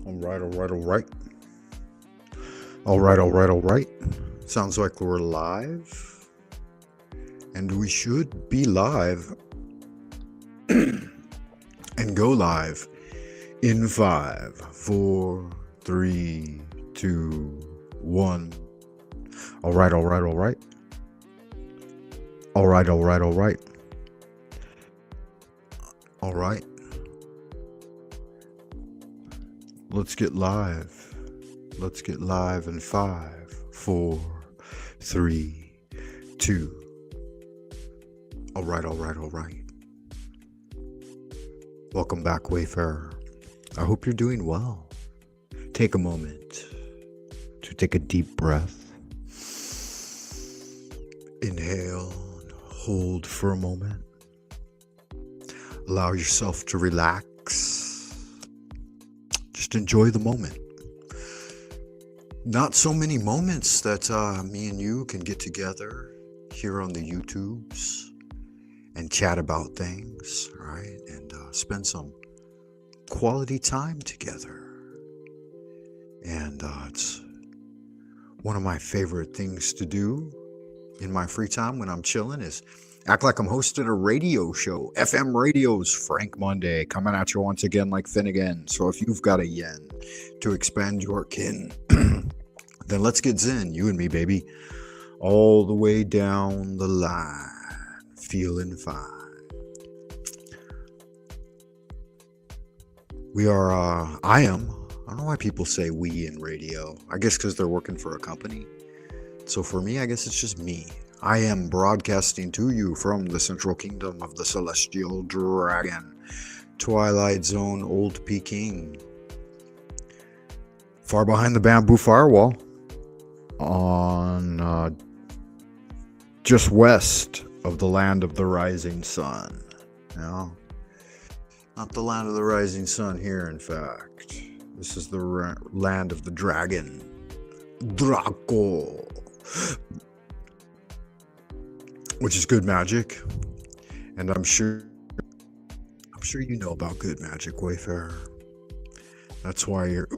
All right, all right, all right. All right, all right, all right. Sounds like we're live. And we should be live and go live in 5, 4, 3, 2, 1. All right, all right, all right. All right, all right, all right. All right. Let's get live. Let's get live in 5, 4, 3, 2. All right, all right, all right. Welcome back, Wayfarer. I hope you're doing well. Take a moment to take a deep breath. Inhale and hold for a moment. Allow yourself to relax. Just enjoy the moment. Not so many moments that me and you can get together here on the YouTubes and chat about things, right? And spend some quality time together. And it's one of my favorite things to do in my free time when I'm chilling is act like I'm hosting a radio show. FM Radio's Frank Monday coming at you once again like Finnegan. So if you've got a yen to expand your kin, then let's get zen, you and me, baby. All the way down the line. Feeling fine. We are, I don't know why people say we in radio. I guess because they're working for a company. So for me, I guess it's just me. I am broadcasting to you from the central kingdom of the celestial dragon, Twilight Zone Old Peking. Far behind the bamboo firewall on just west of the land of the rising sun. No, not the land of the rising sun here, in fact. This is the land of the dragon, Draco. Which is good magic, and I'm sure you know about good magic, Wayfarer. That's why you're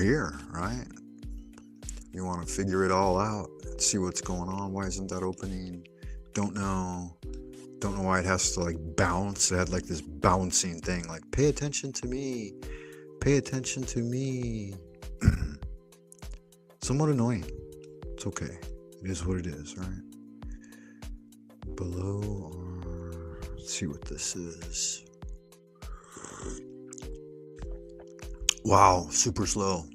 here, right? You want to figure it all out, see what's going on. Why isn't that opening? Don't know why it has to like bounce. It had like this bouncing thing, like pay attention to me. Somewhat annoying. It's okay. It is what it is, right? Below or let's see what this is. Wow, super slow.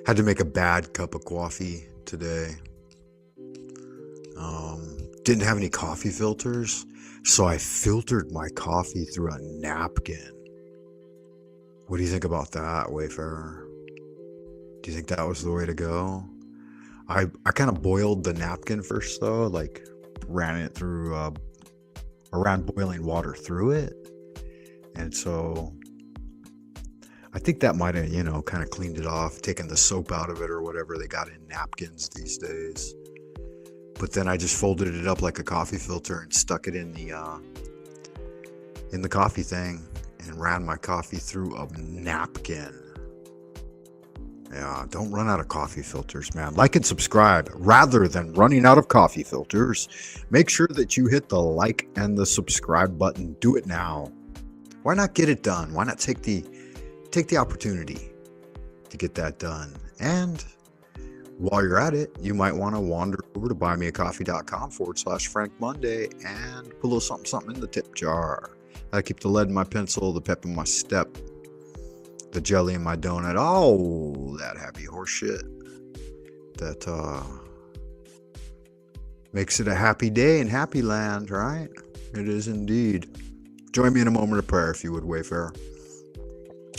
Had to make a bad cup of coffee today. Didn't have any coffee filters, so I filtered my coffee through a napkin. What do you think about that, Wayfarer? Do you think that was the way to go? I kind of boiled the napkin first, though, like ran it through, or ran boiling water through it. And so I think that might have, kind of cleaned it off, taken the soap out of it or whatever they got in napkins these days. But then I just folded it up like a coffee filter and stuck it in the coffee thing and ran my coffee through a napkin. Yeah, don't run out of coffee filters, man. Like and subscribe. Rather than running out of coffee filters, make sure that you hit the like and the subscribe button. Do it now. Why not get it done? Why not take the opportunity to get that done? And while you're at it, you might want to wander over to buymeacoffee.com/Frank Monday and put a little something in the tip jar. I keep the lead in my pencil, the pep in my step, the jelly in my donut, all that happy horse shit that makes it a happy day in happy land, right? It is indeed. Join me in a moment of prayer, if you would, Wayfarer.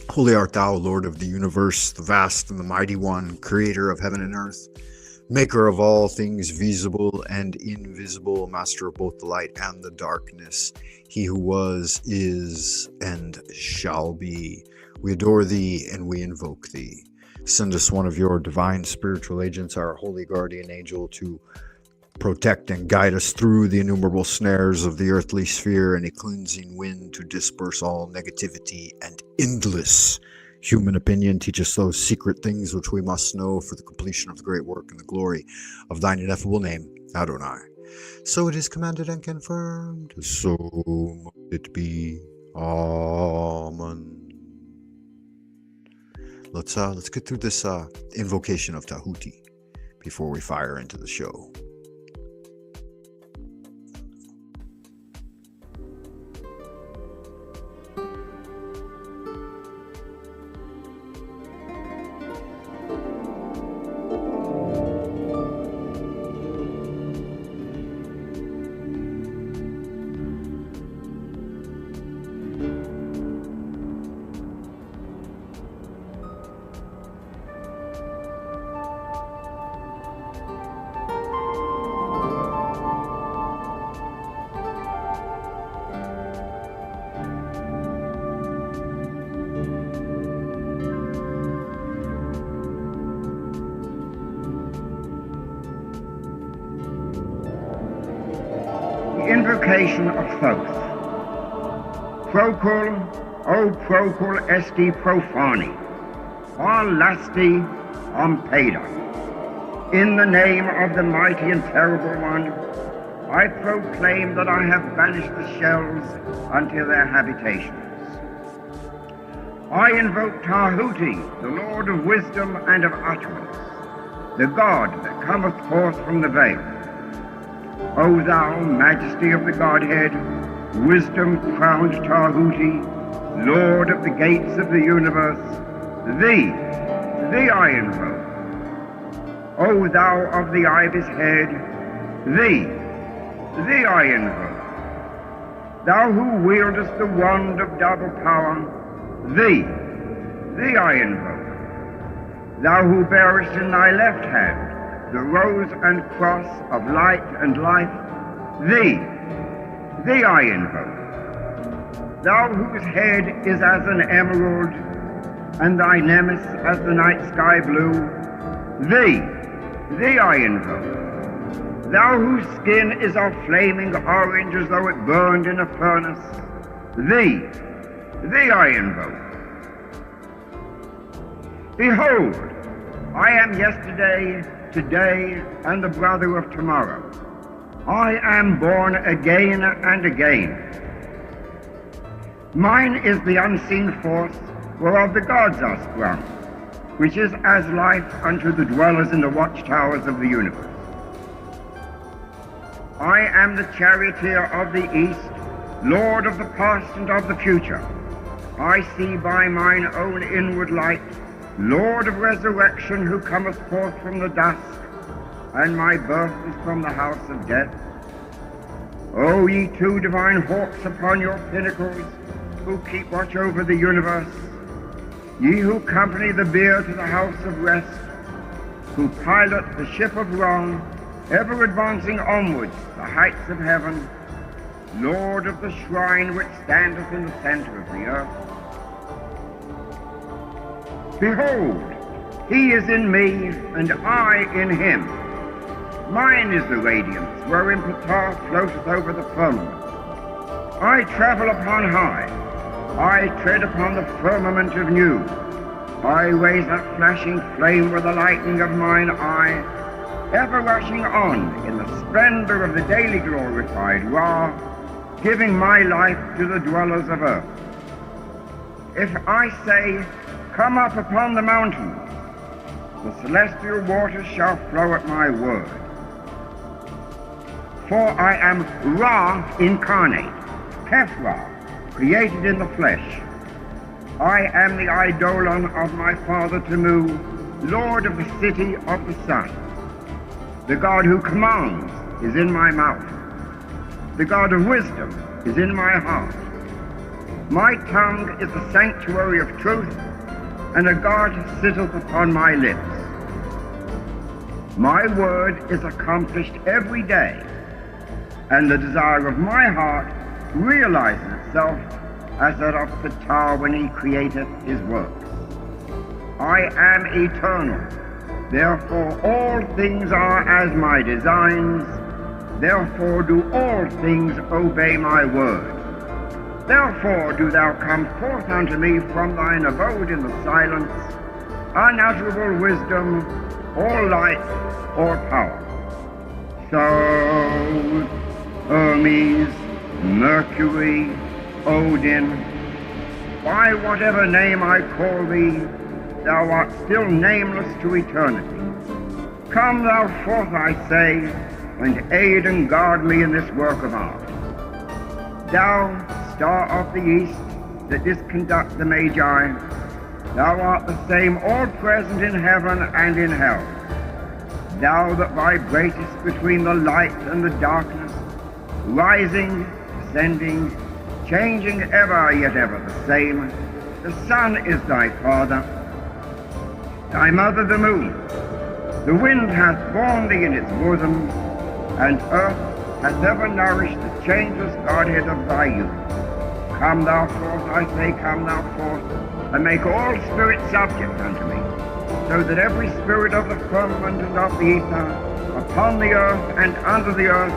Holy art thou, Lord of the universe, the vast and the mighty one, creator of heaven and earth, maker of all things visible and invisible, master of both the light and the darkness, he who was, is, and shall be. We adore thee and we invoke thee. Send us one of your divine spiritual agents, our holy guardian angel, to protect and guide us through the innumerable snares of the earthly sphere, and a cleansing wind to disperse all negativity and endless human opinion. Teach us those secret things which we must know for the completion of the great work and the glory of thine ineffable name, Adonai. So it is commanded and confirmed, so must it be. Amen. Let's get through this invocation of Tahuti before we fire into the show. Invocation of Thoth. Procul, o procul esti profani, or lasti ompeda. In the name of the mighty and terrible one, I proclaim that I have banished the shells unto their habitations. I invoke Tahuti, the Lord of wisdom and of utterance, the God that cometh forth from the veil. O thou majesty of the Godhead, wisdom-crowned Tahuti, Lord of the gates of the universe, thee I invoke. O thou of the ibis head, thee I invoke. Thou who wieldest the wand of double power, thee I invoke. Thou who bearest in thy left hand the rose and cross of light and life, thee I invoke. Thou whose head is as an emerald, and thy nemes as the night sky blue, thee I invoke. Thou whose skin is of flaming orange as though it burned in a furnace, thee I invoke. Behold, I am yesterday, today, and the brother of tomorrow. I am born again and again. Mine is the unseen force whereof the gods are sprung, which is as life unto the dwellers in the watchtowers of the universe. I am the charioteer of the east, lord of the past and of the future. I see by mine own inward light, Lord of resurrection, who cometh forth from the dusk, and my birth is from the house of death. O ye two divine hawks upon your pinnacles, who keep watch over the universe, ye who company the bier to the house of rest, who pilot the ship of wrong, ever advancing onwards the heights of heaven, Lord of the shrine which standeth in the center of the earth. Behold, he is in me, and I in him. Mine is the radiance, wherein Ptah floateth over the firmament. I travel upon high. I tread upon the firmament of new. I raise up flashing flame with the lightning of mine eye, ever rushing on in the splendor of the daily glorified Ra, giving my life to the dwellers of earth. If I say, come up upon the mountains, the celestial waters shall flow at my word. For I am Ra incarnate, Keth-Ra, created in the flesh. I am the eidolon of my father Tamu, Lord of the city of the sun. The God who commands is in my mouth. The God of wisdom is in my heart. My tongue is the sanctuary of truth, and a God sitteth upon my lips. My word is accomplished every day, and the desire of my heart realizes itself as that of Ptah when he createth his works. I am eternal, therefore all things are as my designs, Therefore do all things obey my word. Therefore do thou come forth unto me from thine abode in the silence, unutterable wisdom, or light, or power. So, Hermes, Mercury, Odin, by whatever name I call thee, thou art still nameless to eternity. Come thou forth, I say, and aid and guard me in this work of art. Thou, star of the east, that didst conduct the Magi, thou art the same all-present in heaven and in hell. Thou that vibratest between the light and the darkness, rising, descending, changing ever, yet ever the same. The sun is thy father, thy mother the moon. The wind hath borne thee in its bosom, and earth hath ever nourished the changeless Godhead of thy youth. Come thou forth, I say, come thou forth, and make all spirits subject unto me, so that every spirit of the firmament and of the ether, upon the earth and under the earth,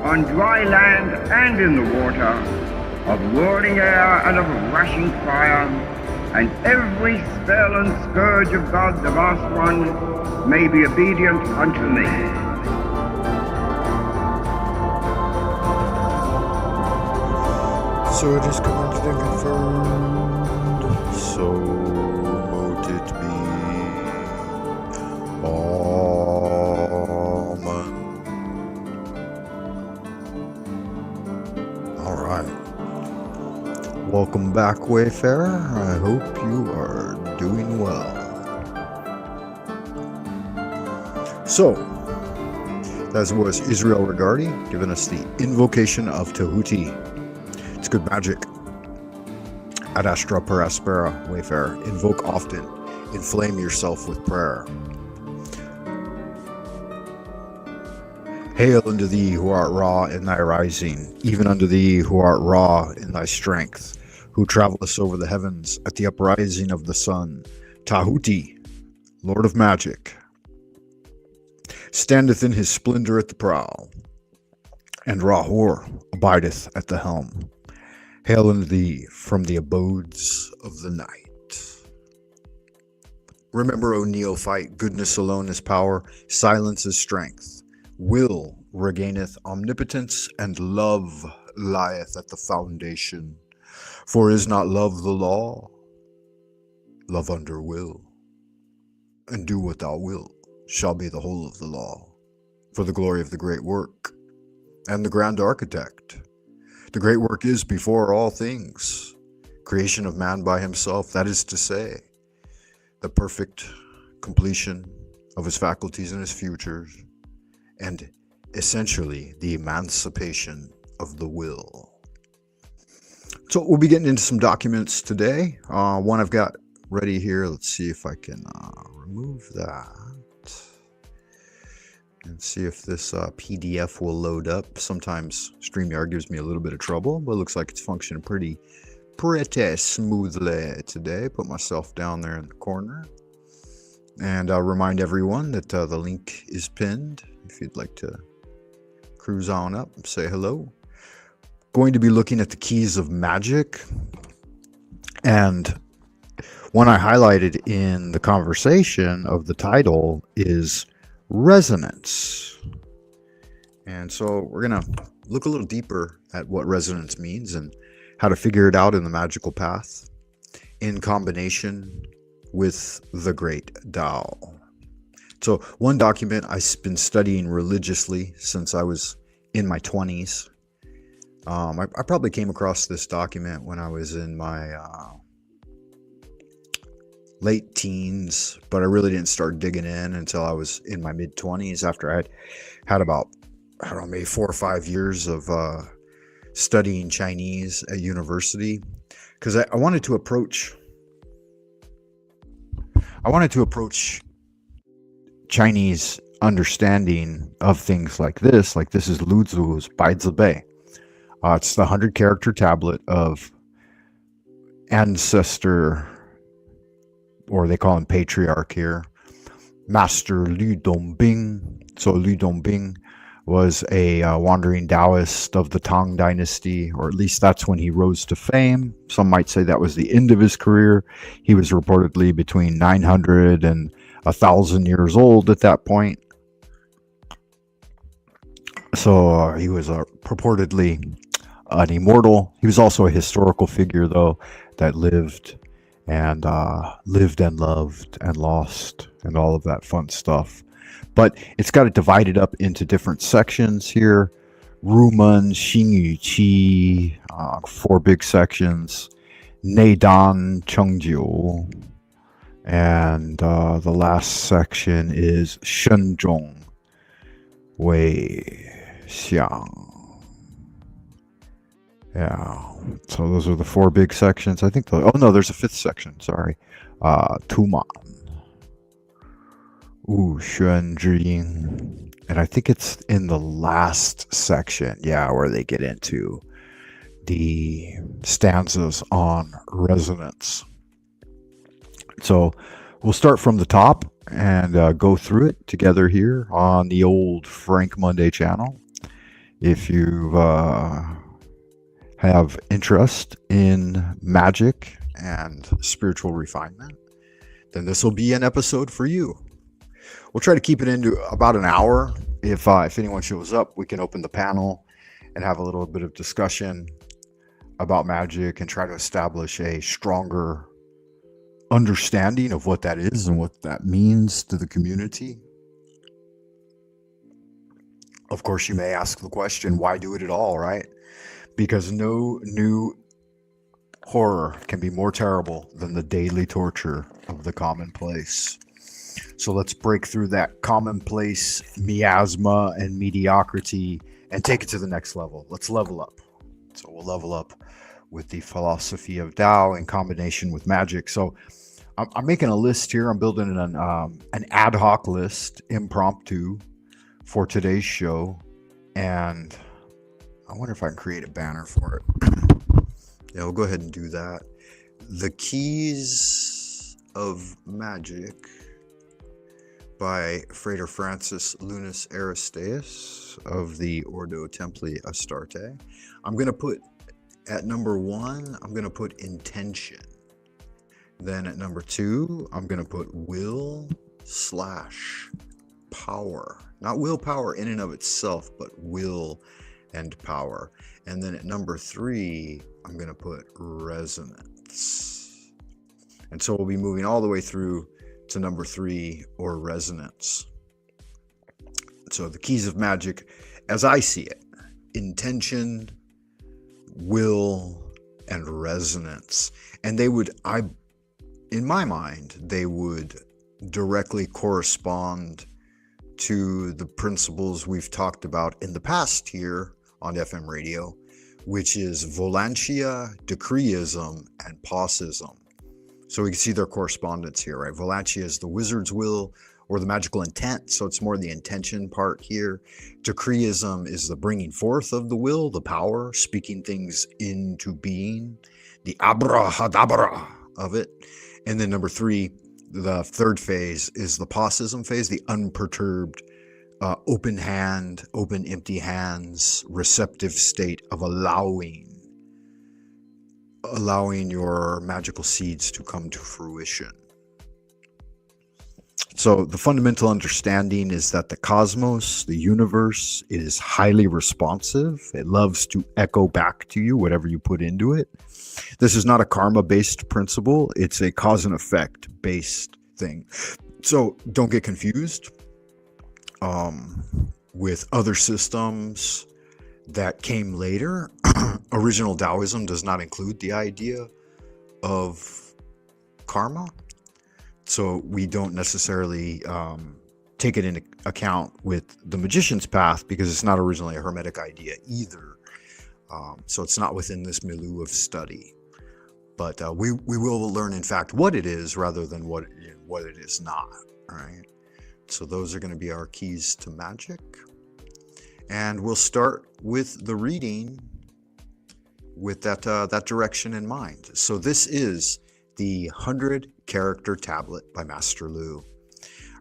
on dry land and in the water, of whirling air and of rushing fire, and every spell and scourge of God the vast one may be obedient unto me. So it is commanded and confirmed. So mote it be. Amen. All right. Welcome back, Wayfarer. I hope you are doing well. So, that was Israel Regardi giving us the invocation of Tahuti. It's good magic. Ad astra per aspera, Wayfarer. Invoke often. Inflame yourself with prayer. Hail unto thee who art raw in thy rising, even unto thee who art raw in thy strength, who travellest over the heavens at the uprising of the sun. Tahuti, Lord of Magic, standeth in his splendor at the prow, and Rahor abideth at the helm. Hail unto thee from the abodes of the night. Remember, O neophyte, goodness alone is power, silence is strength. Will regaineth omnipotence, and love lieth at the foundation. For is not love the law? Love under will, and do what thou wilt, shall be the whole of the law, for the glory of the great work, and the grand architect. The great work is before all things, creation of man by himself, that is to say, the perfect completion of his faculties and his futures, and essentially the emancipation of the will. So we'll be getting into some documents today. One I've got ready here. Let's see if I can remove that and see if this PDF will load up. Sometimes StreamYard gives me a little bit of trouble, but it looks like it's functioning pretty smoothly today. Put myself down there in the corner. And I'll remind everyone that the link is pinned if you'd like to cruise on up and say hello. Going to be looking at the keys of magic, and one I highlighted in the conversation of the title is resonance. And so we're gonna look a little deeper at what resonance means and how to figure it out in the magical path in combination with the great Tao. So one document I've been studying religiously since I was in my 20s. I probably came across this document when I was in my late teens, but I really didn't start digging in until I was in my mid-20s, after I had about, I don't know, maybe 4 or 5 years of studying Chinese at university, because I wanted to approach Chinese understanding of things like this is Lu Zu's Bai Zi Bei. It's the 100-character tablet of ancestor, or they call him patriarch here, Master Lu Dongbing. So Lu Dongbing was a wandering Taoist of the Tang Dynasty, or at least that's when he rose to fame. Some might say that was the end of his career. He was reportedly between 900 and 1,000 years old at that point. So he was purportedly an immortal. He was also a historical figure, though, that lived and loved and lost and all of that fun stuff. But it's got it divided up into different sections here. Rumen, Xingyu Qi, 4 big sections. Neidan, Chengjiu. And the last section is Shenzhong, Wei Xiang. Yeah, so those are the 4 big sections. I think, oh no, there's a 5th section, sorry. Tuman. Xuan Zhiying. And I think it's in the last section, yeah, where they get into the stanzas on resonance. So we'll start from the top and go through it together here on the old Frank Monday channel. If you have interest in magic and spiritual refinement, then this will be an episode for you. We'll try to keep it into about an hour. If anyone shows up, we can open the panel and have a little bit of discussion about magic and try to establish a stronger understanding of what that is and what that means to the community. Of course, you may ask the question, why do it at all, right? Because no new horror can be more terrible than the daily torture of the commonplace. So let's break through that commonplace miasma and mediocrity and take it to the next level. Let's level up. So we'll level up with the philosophy of Tao in combination with magic. So I'm making a list here. I'm building an ad hoc list, impromptu, for today's show. And I wonder if I can create a banner for it. Yeah, we'll go ahead and do that. The Keys of Magic by Frater Francis Lunas Aristeas of the Ordo Templi Astarte. I'm going to put at number 1, I'm going to put intention. Then at number 2, I'm going to put will / power. Not willpower in and of itself, but will and power. And then at number 3, I'm going to put resonance. And so we'll be moving all the way through to number 3, or resonance. So the keys of magic, as I see it, intention, will, and resonance. And they would, in my mind, they would directly correspond to the principles we've talked about in the past here on FM radio, which is volantia, decreeism, and paucism. So we can see their correspondence here, right? Volantia is the wizard's will or the magical intent, so it's more the intention part here. Decreeism is the bringing forth of the will, the power, speaking things into being, the abrahadabra of it. And then number 3, the 3rd phase, is the paucism phase, the unperturbed, open hand, open empty hands, receptive state of allowing your magical seeds to come to fruition. So the fundamental understanding is that the cosmos, the universe, is highly responsive. It loves to echo back to you whatever you put into it. This is not a karma-based principle. It's a cause and effect-based thing. So don't get confused with other systems that came later. Original Taoism does not include the idea of karma. So we don't necessarily take it into account with the magician's path because it's not originally a Hermetic idea either. So it's not within this milieu of study. But we will learn, in fact, what it is rather than what it is not. Right? So those are going to be our keys to magic. And we'll start with the reading with that direction in mind. So this is the 100 character tablet by Master Lu.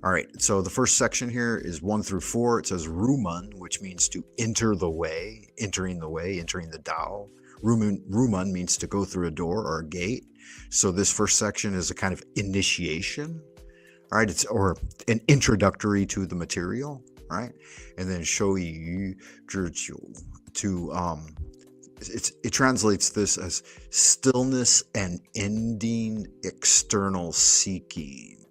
All right, so the first section here is 1 through 4. It says Rumun, which means to enter the way, entering the Tao. Rumun means to go through a door or a gate. So this first section is a kind of initiation, all right? It's or an introductory to the material, right? And then Shouyu Zhijiu to it translates this as stillness and ending external seeking.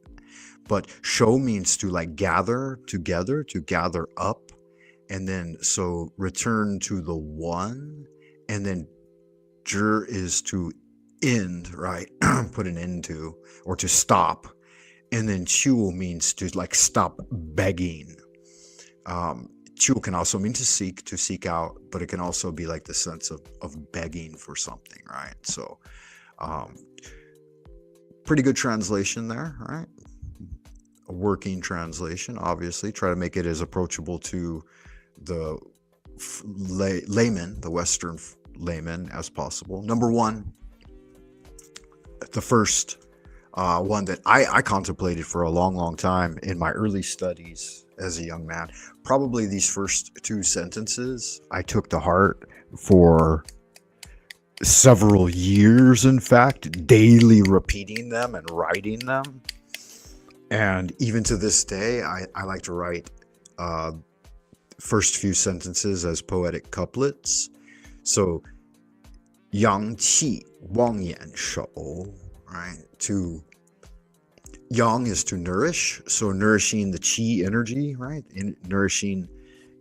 But show means to like gather together, to gather up, and then so return to the one, and then zhi is to end, right? Put an end to, or to stop, and then qiu means to like stop begging. Qiu can also mean to seek out, but it can also be like the sense of begging for something, right? So, pretty good translation there, right? A working translation, obviously. Try to make it as approachable to the layman, the Western layman, as possible. Number 1, the first one that I contemplated for a long time in my early studies as a young man. Probably these first 2 sentences I took to heart for several years, in fact, daily repeating them and writing them. And even to this day, I like to write first few sentences as poetic couplets. So, yang qi wang yan shou, right? To yang is to nourish, so nourishing the qi energy, right? Nourishing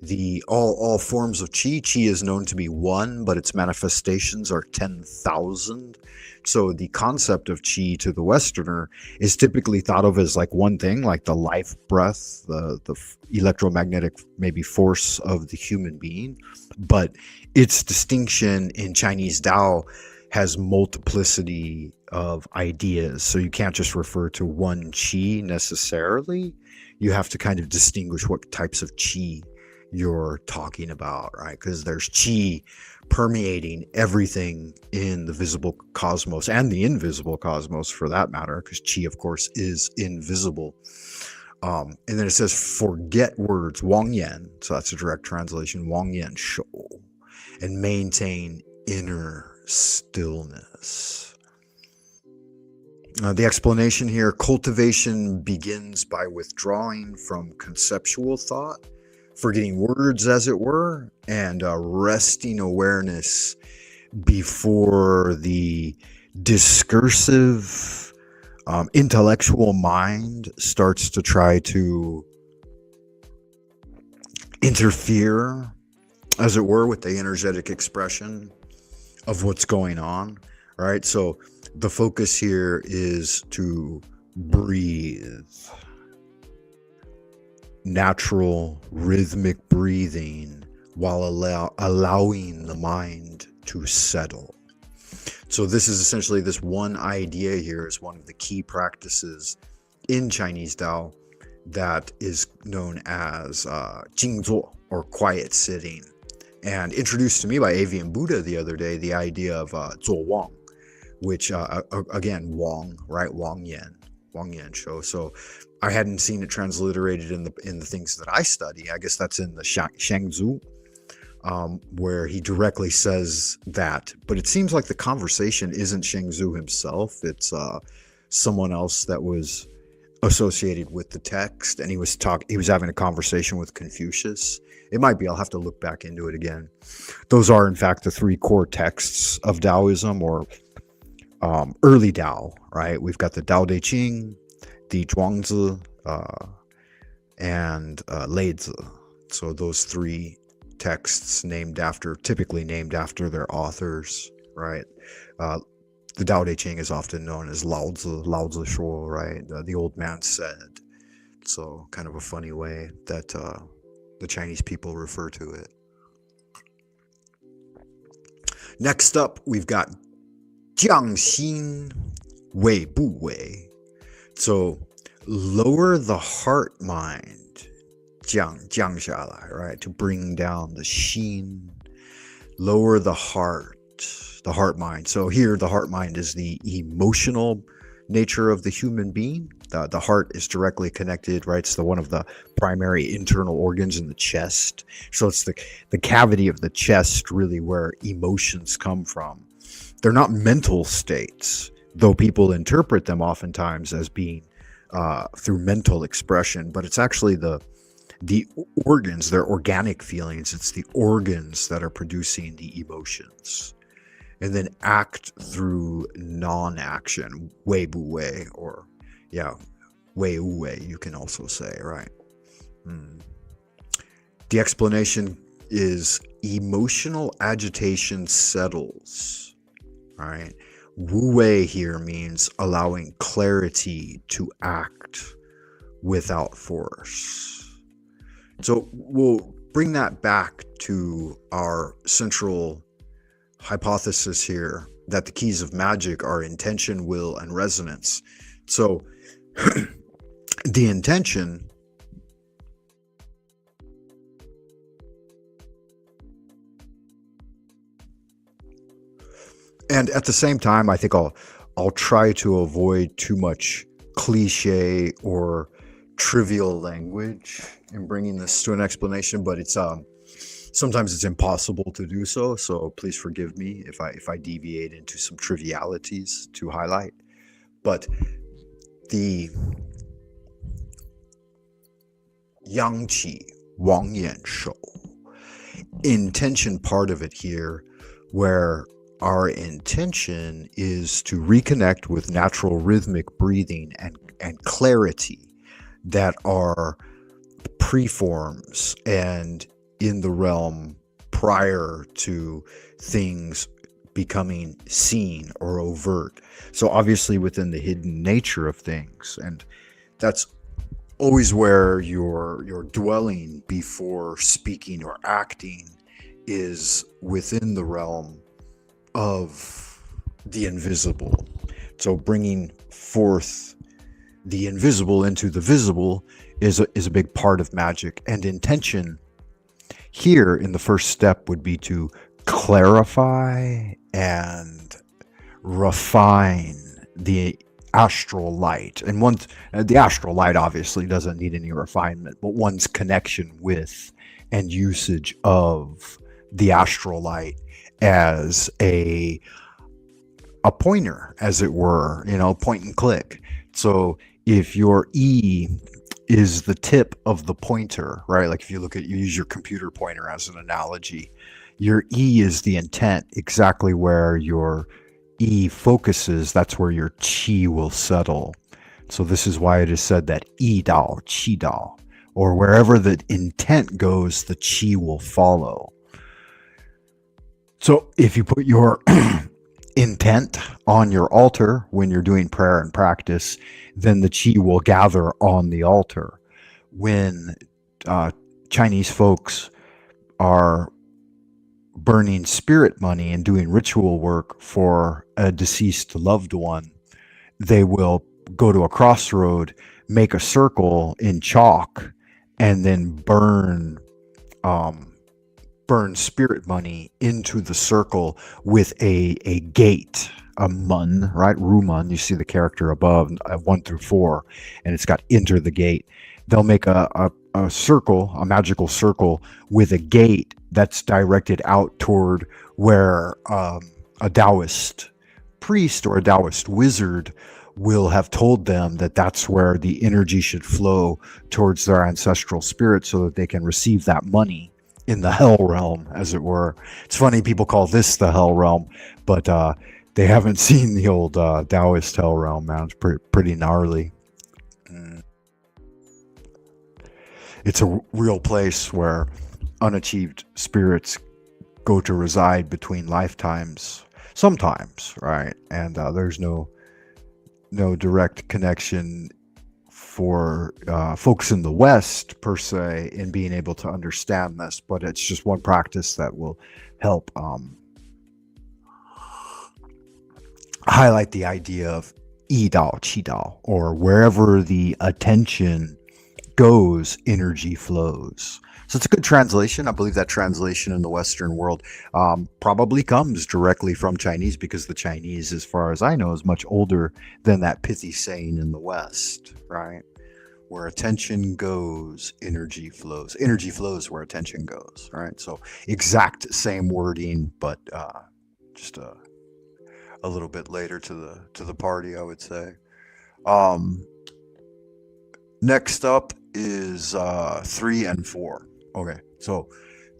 the all forms of qi. Qi is known to be one, but its manifestations are 10,000. So the concept of qi to the Westerner is typically thought of as like one thing, like the life breath, the electromagnetic maybe force of the human being. But its distinction in Chinese Tao has multiplicity of ideas. So you can't just refer to one qi necessarily. You have to kind of distinguish what types of qi you're talking about, right? Because there's qi permeating everything in the visible cosmos and the invisible cosmos for that matter, because qi, of course, is invisible. And then it says, forget words, wang yan. So that's a direct translation, wang yan shou, and maintain inner stillness. The explanation here, cultivation begins by withdrawing from conceptual thought, forgetting words as it were, and resting awareness before the discursive intellectual mind starts to try to interfere, as it were, with the energetic expression of what's going on, right? So the focus here is to breathe. Natural rhythmic breathing while allowing the mind to settle. So this is essentially, this one idea here is one of the key practices in Chinese Tao that is known as Jingzuo, or quiet sitting, and introduced to me by Avian Buddha the other day, the idea of Zuo Wang, which again, Wang, right? Wang Yan show. So I hadn't seen it transliterated in the things that I study. I guess that's in the Shangzu, where he directly says that. But it seems like the conversation isn't Shangzu himself. It's someone else that was associated with the text, and he was having a conversation with Confucius. It might be. I'll have to look back into it again. Those are, in fact, the 3 core texts of Taoism, or early Tao, right? We've got the Tao Te Ching, the Zhuangzi, and Leizi. So those 3 texts typically named after their authors, right? The Tao Te Ching is often known as Laozi Shuo, right? The old man said. So kind of a funny way that the Chinese people refer to it. Next up, we've got Jiang Xin Wei Bu Wei. So lower the heart mind, Jiang Shala, right? To bring down the Xin, lower the heart mind. So here the heart mind is the emotional nature of the human being, The heart is directly connected, right? It's one of the primary internal organs in the chest. So it's the cavity of the chest, really, where emotions come from. They're not mental states, though people interpret them oftentimes as being through mental expression, but it's actually the organs, they're organic feelings. It's the organs that are producing the emotions. And then act through non-action, wei bu wei, or wei wu wei, you can also say, right? The explanation is emotional agitation settles, right? Wu wei here means allowing clarity to act without force. So we'll bring that back to our central hypothesis here, that the keys of magic are intention, will, and resonance. So the intention and at the same time, I think I'll try to avoid too much cliche or trivial language in bringing this to an explanation, but it's sometimes it's impossible to do so. So please forgive me if I deviate into some trivialities to highlight. But the yang qi, wang yan shou, intention part of it here, where our intention is to reconnect with natural rhythmic breathing and clarity that are preforms and in the realm prior to things becoming seen or overt. So obviously within the hidden nature of things, and that's always where your dwelling before speaking or acting is within the realm of the invisible. So bringing forth the invisible into the visible is a big part of magic. And intention here in the first step would be to clarify and refine the astral light. And the astral light obviously doesn't need any refinement, but one's connection with and usage of the astral light as a pointer, as it were, point and click. So if your E is the tip of the pointer, right? Like if you use your computer pointer as an analogy, your E is the intent, exactly where your E focuses, that's where your Qi will settle. So this is why it is said that Yi Dao, Qi Dao, or wherever the intent goes, the Qi will follow. So if you put your intent on your altar when you're doing prayer and practice, then the Qi will gather on the altar. When Chinese folks are burning spirit money and doing ritual work for a deceased loved one, they will go to a crossroad, make a circle in chalk, and then burn spirit money into the circle with a gate, a mun, right? Rumun, you see the character above, 1 through 4, and it's got enter the gate. They'll make a circle, a magical circle with a gate that's directed out toward where a Taoist priest or a Taoist wizard will have told them that that's where the energy should flow towards their ancestral spirit so that they can receive that money in the hell realm, as it were. It's funny, people call this the hell realm, but they haven't seen the old Taoist hell realm, man. It's pretty gnarly. It's a real place where unachieved spirits go to reside between lifetimes, sometimes, right? And there's no direct connection for folks in the West, per se, in being able to understand this, but it's just one practice that will help highlight the idea of Yi Dao, Qi Dao, or wherever the attention goes, energy flows. So it's a good translation. I believe that translation in the Western world probably comes directly from Chinese, because the Chinese, as far as I know, is much older than that pithy saying in the West, right? Where attention goes, energy flows. Energy flows where attention goes, right? So exact same wording, but just a little bit later to the party, I would say. Next up is 3 and 4. Okay, so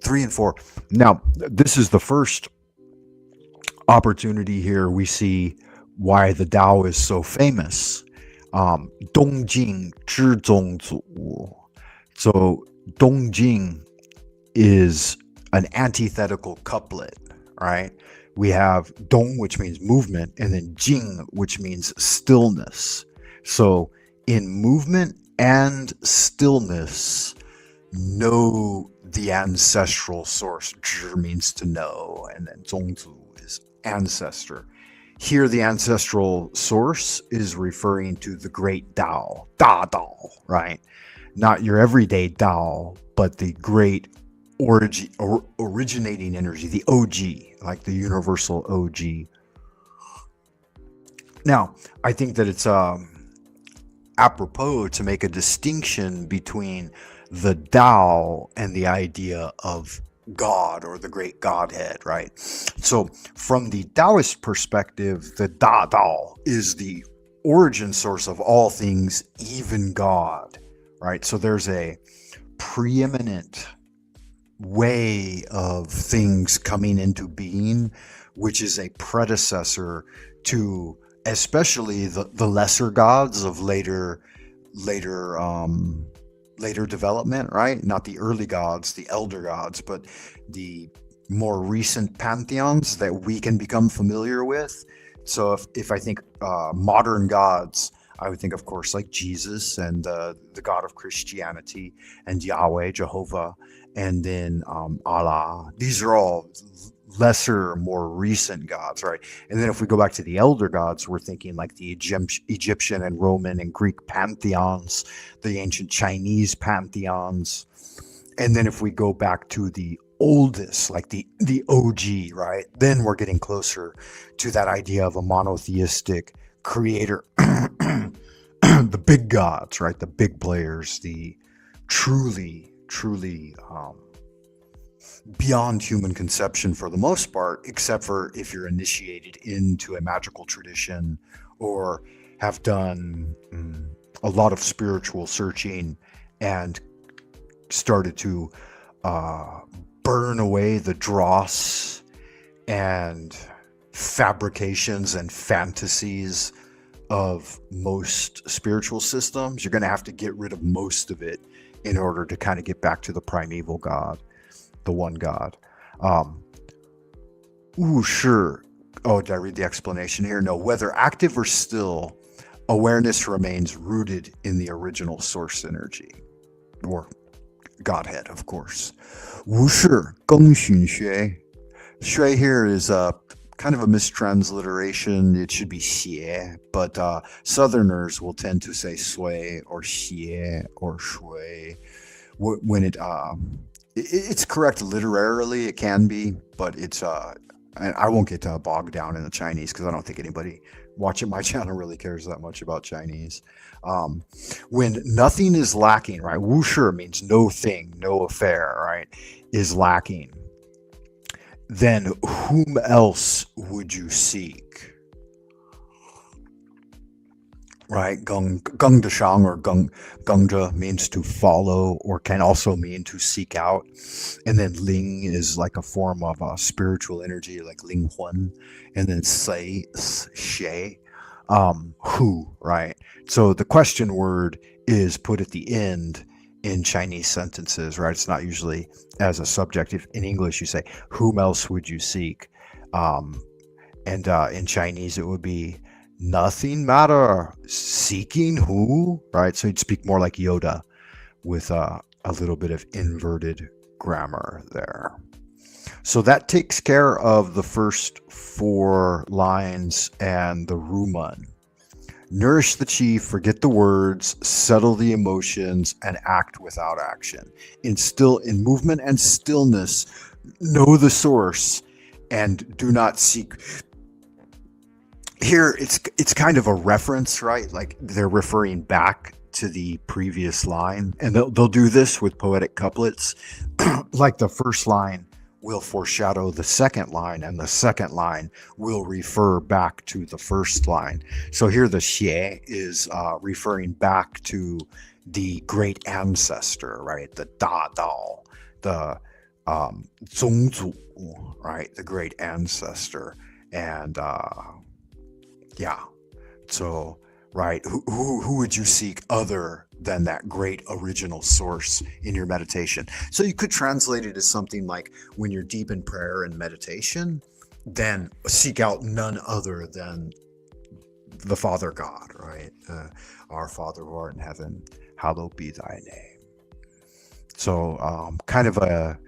3 and 4. Now, this is the first opportunity here we see why the Tao is so famous. Dongjing Zhizongzu. So Dongjing is an antithetical couplet, right? We have Dong, which means movement, and then Jing, which means stillness. So in movement and stillness, know the ancestral source. Zhi means to know, and then Zongzu is ancestor. Here, the ancestral source is referring to the great Tao, Da Dao, right? Not your everyday Tao, but the great originating energy, the OG, like the universal OG. Now, I think that it's apropos to make a distinction between the Tao and the idea of God or the great Godhead, right? So from the Taoist perspective, the Da Dao is the origin source of all things, even God, right? So there's a preeminent way of things coming into being, which is a predecessor to especially the lesser gods of later development, right? Not the early gods, the elder gods, but the more recent pantheons that we can become familiar with. So if I think modern gods, I would think, of course, like Jesus and the God of Christianity, and Yahweh, Jehovah, and then Allah. These are all lesser, more recent gods, right? And then if we go back to the elder gods, we're thinking like the Egyptian and Roman and Greek pantheons, the ancient Chinese pantheons. And then if we go back to the oldest, like the OG, right? Then we're getting closer to that idea of a monotheistic creator. The big gods, right? The big players, the truly beyond human conception for the most part, except for if you're initiated into a magical tradition or have done a lot of spiritual searching and started to burn away the dross and fabrications and fantasies of most spiritual systems. You're going to have to get rid of most of it in order to kind of get back to the primeval God, the one God. Sure. Oh, did I read the explanation here? No, whether active or still, awareness remains rooted in the original source energy, or Godhead, of course. 无是更寻学. Shui here is kind of a mistransliteration. It should be xie, but Southerners will tend to say sui or xie or shui when it's correct literarily. It can be, but it's I won't get bogged down in the Chinese because I don't think anybody watching my channel really cares that much about Chinese. When nothing is lacking, right? Wu shi means no thing, no affair, right? Is lacking. Then whom else would you seek? Right? Geng Deshang or Gengzhe means to follow, or can also mean to seek out. And then Ling is like a form of spiritual energy, like Ling Huan. And then Sei, Xie, who, right? So the question word is put at the end in Chinese sentences, right? It's not usually as a subject. If in English you say, whom else would you seek? And in Chinese it would be, nothing matter, seeking who, right? So you'd speak more like Yoda with a little bit of inverted grammar there. So that takes care of the first 4 lines and the Ruman. Nourish the chi, forget the words, settle the emotions, and act without action. Instill in movement and stillness, know the source, and do not seek. Here, it's kind of a reference, right? Like they're referring back to the previous line, and they'll do this with poetic couplets. Like the first line will foreshadow the second line, and the second line will refer back to the first line. So here the xie is referring back to the great ancestor, right? The Da Dao, the Zongzu, right? The great ancestor. And yeah, so right, who would you seek other than that great original source in your meditation? So you could translate it as something like, when you're deep in prayer and meditation, then seek out none other than the Father God, right? Our Father who art in heaven, hallowed be thy name. So kind of a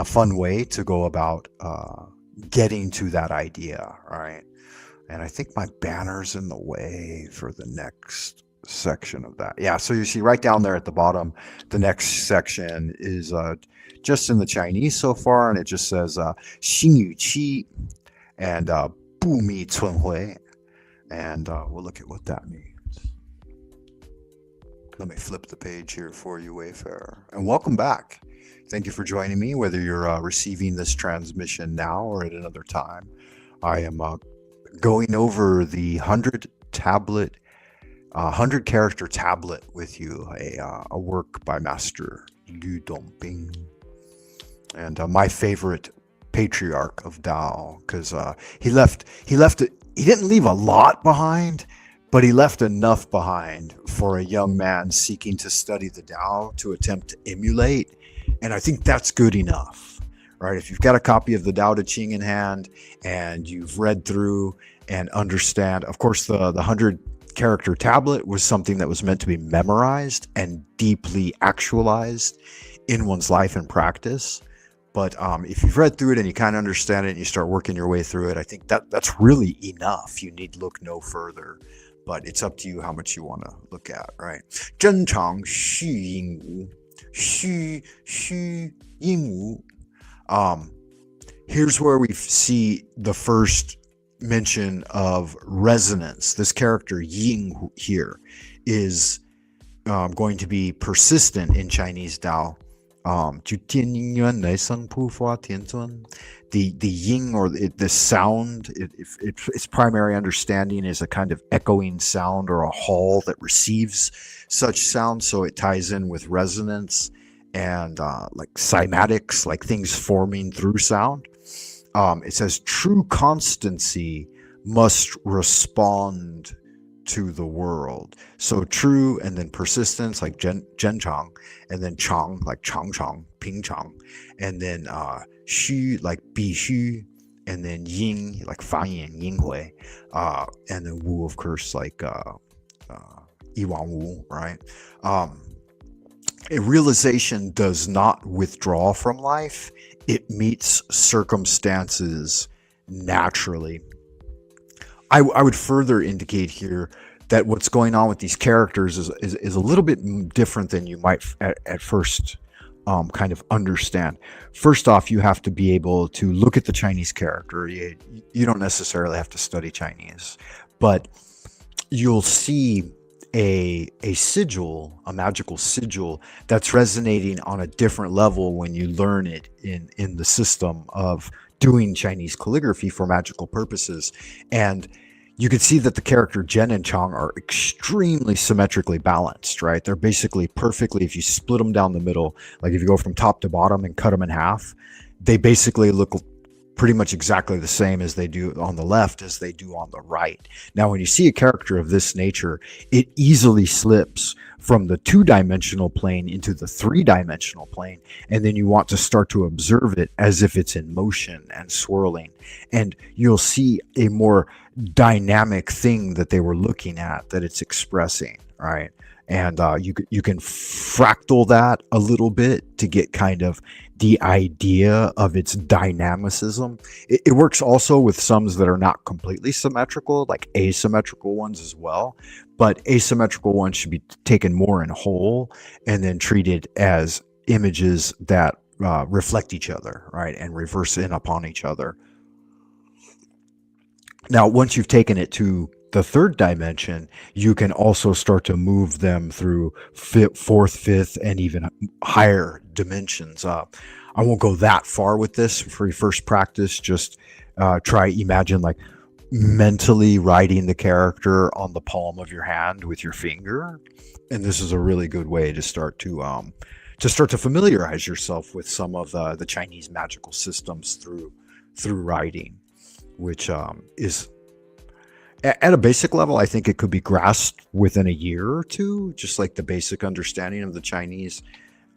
fun way to go about getting to that idea, right? And I think my banner's in the way for the next section of that. Yeah, so you see right down there at the bottom, the next section is just in the Chinese so far, and it just says Xing Yu Qi and Bu Mi Cun Hui. And we'll look at what that means. Let me flip the page here for you, Wayfarer. And welcome back. Thank you for joining me, whether you're receiving this transmission now or at another time. I am going over the 100 character tablet with you, a work by Master Liu Dongbing, and my favorite patriarch of Tao, because he didn't leave a lot behind, but he left enough behind for a young man seeking to study the Tao to attempt to emulate, and I think that's good enough. Right? If you've got a copy of the Tao Te Ching in hand and you've read through and understand, of course, the 100 character tablet was something that was meant to be memorized and deeply actualized in one's life and practice. But if you've read through it and you kind of understand it and you start working your way through it, I think that's really enough. You need look no further. But it's up to you how much you want to look at, right? 真常虚应无, 虚应无. Here's where we see the first mention of resonance. This character Ying here is going to be persistent in Chinese Tao. The Ying, or the sound, its primary understanding is a kind of echoing sound or a hall that receives such sound, so it ties in with resonance and like cymatics, like things forming through sound. It says true constancy must respond to the world. So true, and then persistence, like Zhenchang, and then Chang, like Changchang, Pingchang, and then Xu, like Bixu, and then Ying, like Fanyin, Yinghui, and then Wu, of course, like Yiwang Wu, right? A realization does not withdraw from life. It meets circumstances naturally. I would further indicate here that what's going on with these characters is a little bit different than you might at first kind of understand. First off, you have to be able to look at the Chinese character. You don't necessarily have to study Chinese, but you'll see a sigil, a magical sigil that's resonating on a different level when you learn it in the system of doing Chinese calligraphy for magical purposes. And you can see that the character Zhen and Chang are extremely symmetrically balanced, right? They're basically perfectly, if you split them down the middle, like if you go from top to bottom and cut them in half, they basically look pretty much exactly the same as they do on the left as they do on the right. Now, when you see a character of this nature, it easily slips from the two-dimensional plane into the three-dimensional plane, and then you want to start to observe it as if it's in motion and swirling, and you'll see a more dynamic thing that they were looking at, that it's expressing, right? and you can fractal that a little bit to get kind of the idea of its dynamicism. It works also with sums that are not completely symmetrical, like asymmetrical ones as well, but asymmetrical ones should be taken more in whole and then treated as images that reflect each other, right, and reverse in upon each other. Now, once you've taken it to the third dimension, you can also start to move them through fourth, fifth, and even higher dimensions. I won't go that far with this for your first practice. Just imagine like mentally writing the character on the palm of your hand with your finger. And this is a really good way to start to familiarize yourself with some of the Chinese magical systems through writing, which is at a basic level, I think it could be grasped within a year or two, just like the basic understanding of the Chinese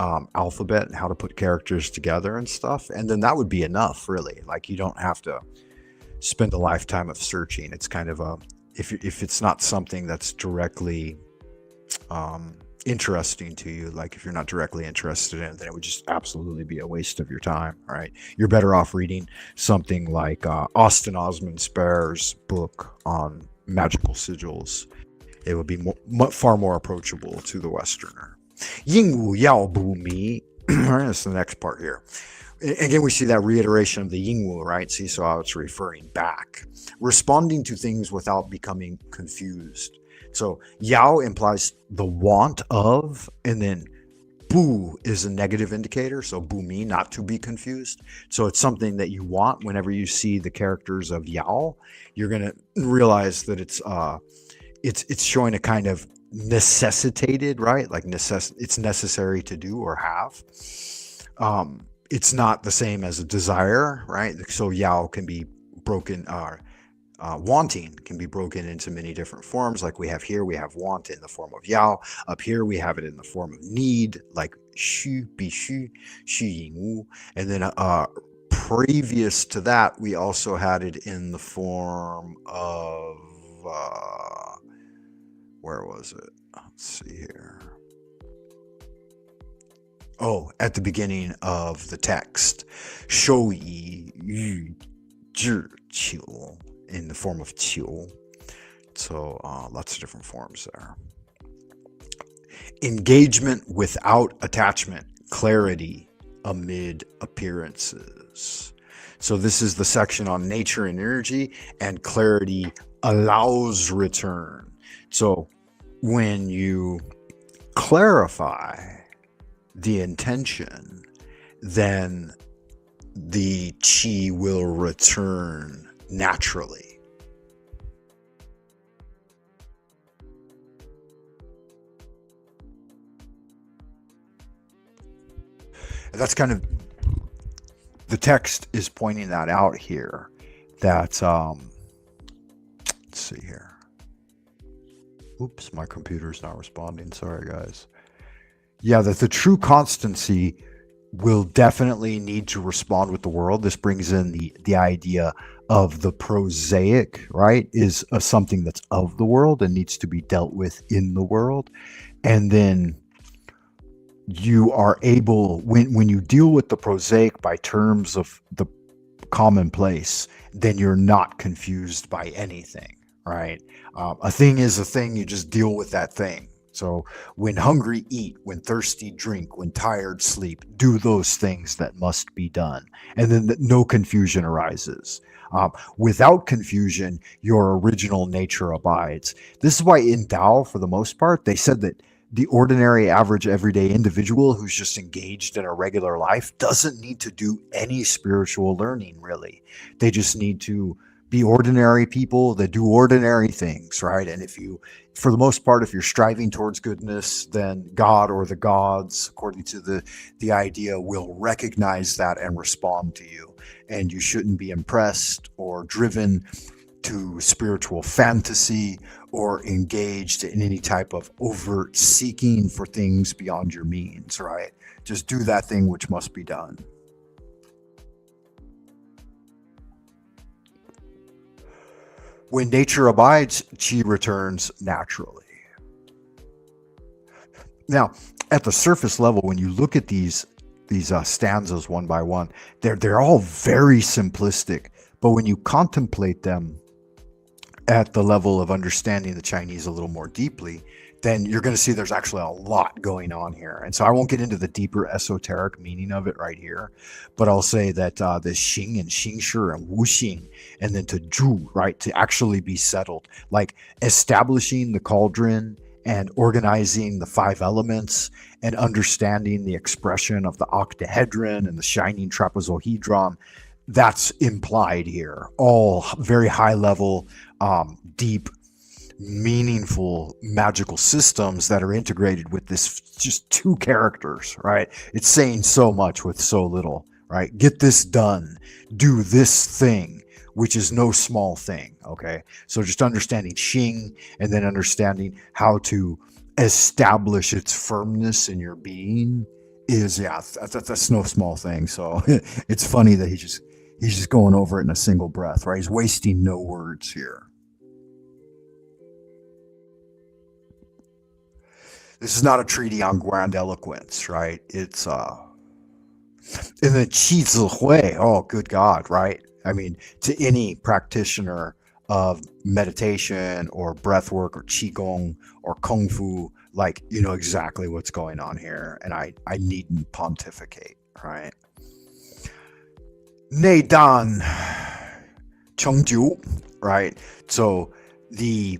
alphabet and how to put characters together and stuff. And then that would be enough, really. Like, you don't have to spend a lifetime of searching. It's kind of if it's not something that's directly interesting to you, like if you're not directly interested in it, then it would just absolutely be a waste of your time. Right? You're better off reading something like Austin Osman Spare's book on magical sigils. It would be far more approachable to the Westerner. Ying Wu Yao Bu Mi. That's the next part here. Again, we see that reiteration of the Ying Wu, right? See, so how it's referring back, responding to things without becoming confused. So Yao implies the want of, and then Bu is a negative indicator. So Bu Mi, not to be confused. So it's something that you want. Whenever you see the characters of Yao, you're gonna realize that it's showing a kind of necessitated, right? Like it's necessary to do or have. It's not the same as a desire, right? So Yao can be broken, wanting can be broken into many different forms. Like we have here, we have want in the form of Yao. Up here, we have it in the form of need, like Xu, Bi Xu, Xu Ying Wu. And then previous to that, we also had it in the form of, where was it? Let's see here. Oh, at the beginning of the text, shou yi yu zhi qiu, in the form of qiu. So lots of different forms there. Engagement without attachment, clarity amid appearances. So this is the section on nature and energy, and clarity allows return. So when you clarify the intention, then the chi will return naturally. And that's kind of, the text is pointing that out here, that let's see here. Oops, my computer's not responding. Sorry, guys. Yeah, that the true constancy will definitely need to respond with the world. This brings in the idea of the prosaic, right, is something that's of the world and needs to be dealt with in the world. And then you are able, when you deal with the prosaic by terms of the commonplace, then you're not confused by anything, right? A thing is a thing, you just deal with that thing. So when hungry, eat. When thirsty, drink. When tired, sleep. Do those things that must be done. And then no confusion arises. Without confusion, your original nature abides. This is why in Tao, for the most part, they said that the ordinary, average, everyday individual who's just engaged in a regular life doesn't need to do any spiritual learning, really. They just need to be ordinary people that do ordinary things, right? And if you, for the most part, if you're striving towards goodness, then God or the gods, according to the idea, will recognize that and respond to you. And you shouldn't be impressed or driven to spiritual fantasy or engaged in any type of overt seeking for things beyond your means, right? Just do that thing which must be done. When nature abides, chi returns naturally. Now, at the surface level, when you look at these stanzas one by one, they're all very simplistic. But when you contemplate them at the level of understanding the Chinese a little more deeply, then you're going to see there's actually a lot going on here. And so I won't get into the deeper esoteric meaning of it right here, but I'll say that the Xing and Xingshi and Wuxing, and then to Zhu, right, to actually be settled, like establishing the cauldron and organizing the five elements and understanding the expression of the octahedron and the shining trapezohedron. That's implied here. All very high level, deep, meaningful magical systems that are integrated with this just two characters, right? It's saying so much with so little, right? Get this done, do this thing, which is no small thing, okay? So just understanding Xing and then understanding how to establish its firmness in your being is, yeah, that's no small thing. So it's funny that he's just going over it in a single breath, right? He's wasting no words here. This is not a treaty on grand eloquence, right? It's in the Qi Zi Hui. Oh, good God, right? I mean, to any practitioner of meditation or breath work or qigong or kung fu, like, you know exactly what's going on here, and I needn't pontificate, right? Nei Dan Chengju, right? So the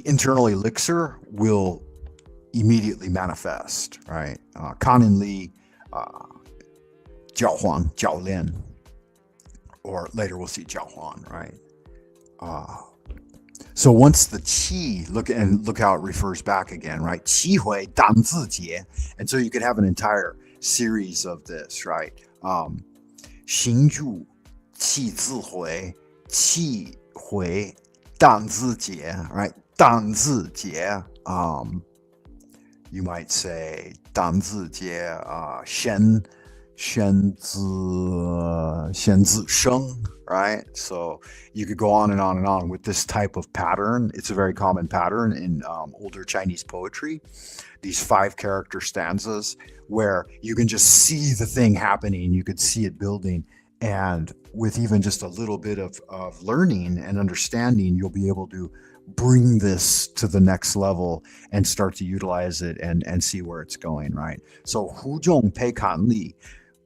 internal elixir will immediately manifest, right? Kanin Li, Jiao Huan, Jiao Lin, or later we'll see Jiao Huan, right? So once the qi, look how it refers back again, right? Qi Hui Dan Zi Jie, and so you could have an entire series of this, right? Xing Zhu, Qi Zi Hui, Qi Hui Dan Zi Jie, right? Dan Zi Jie. You might say Dan Zi Jie, Shen Zi Sheng, right? So you could go on and on and on with this type of pattern. It's a very common pattern in older Chinese poetry. These 5 character stanzas where you can just see the thing happening, you could see it building, and with even just a little bit of learning and understanding, you'll be able to bring this to the next level and start to utilize it and see where it's going, right? So Hu Zhong Pei Kan Li,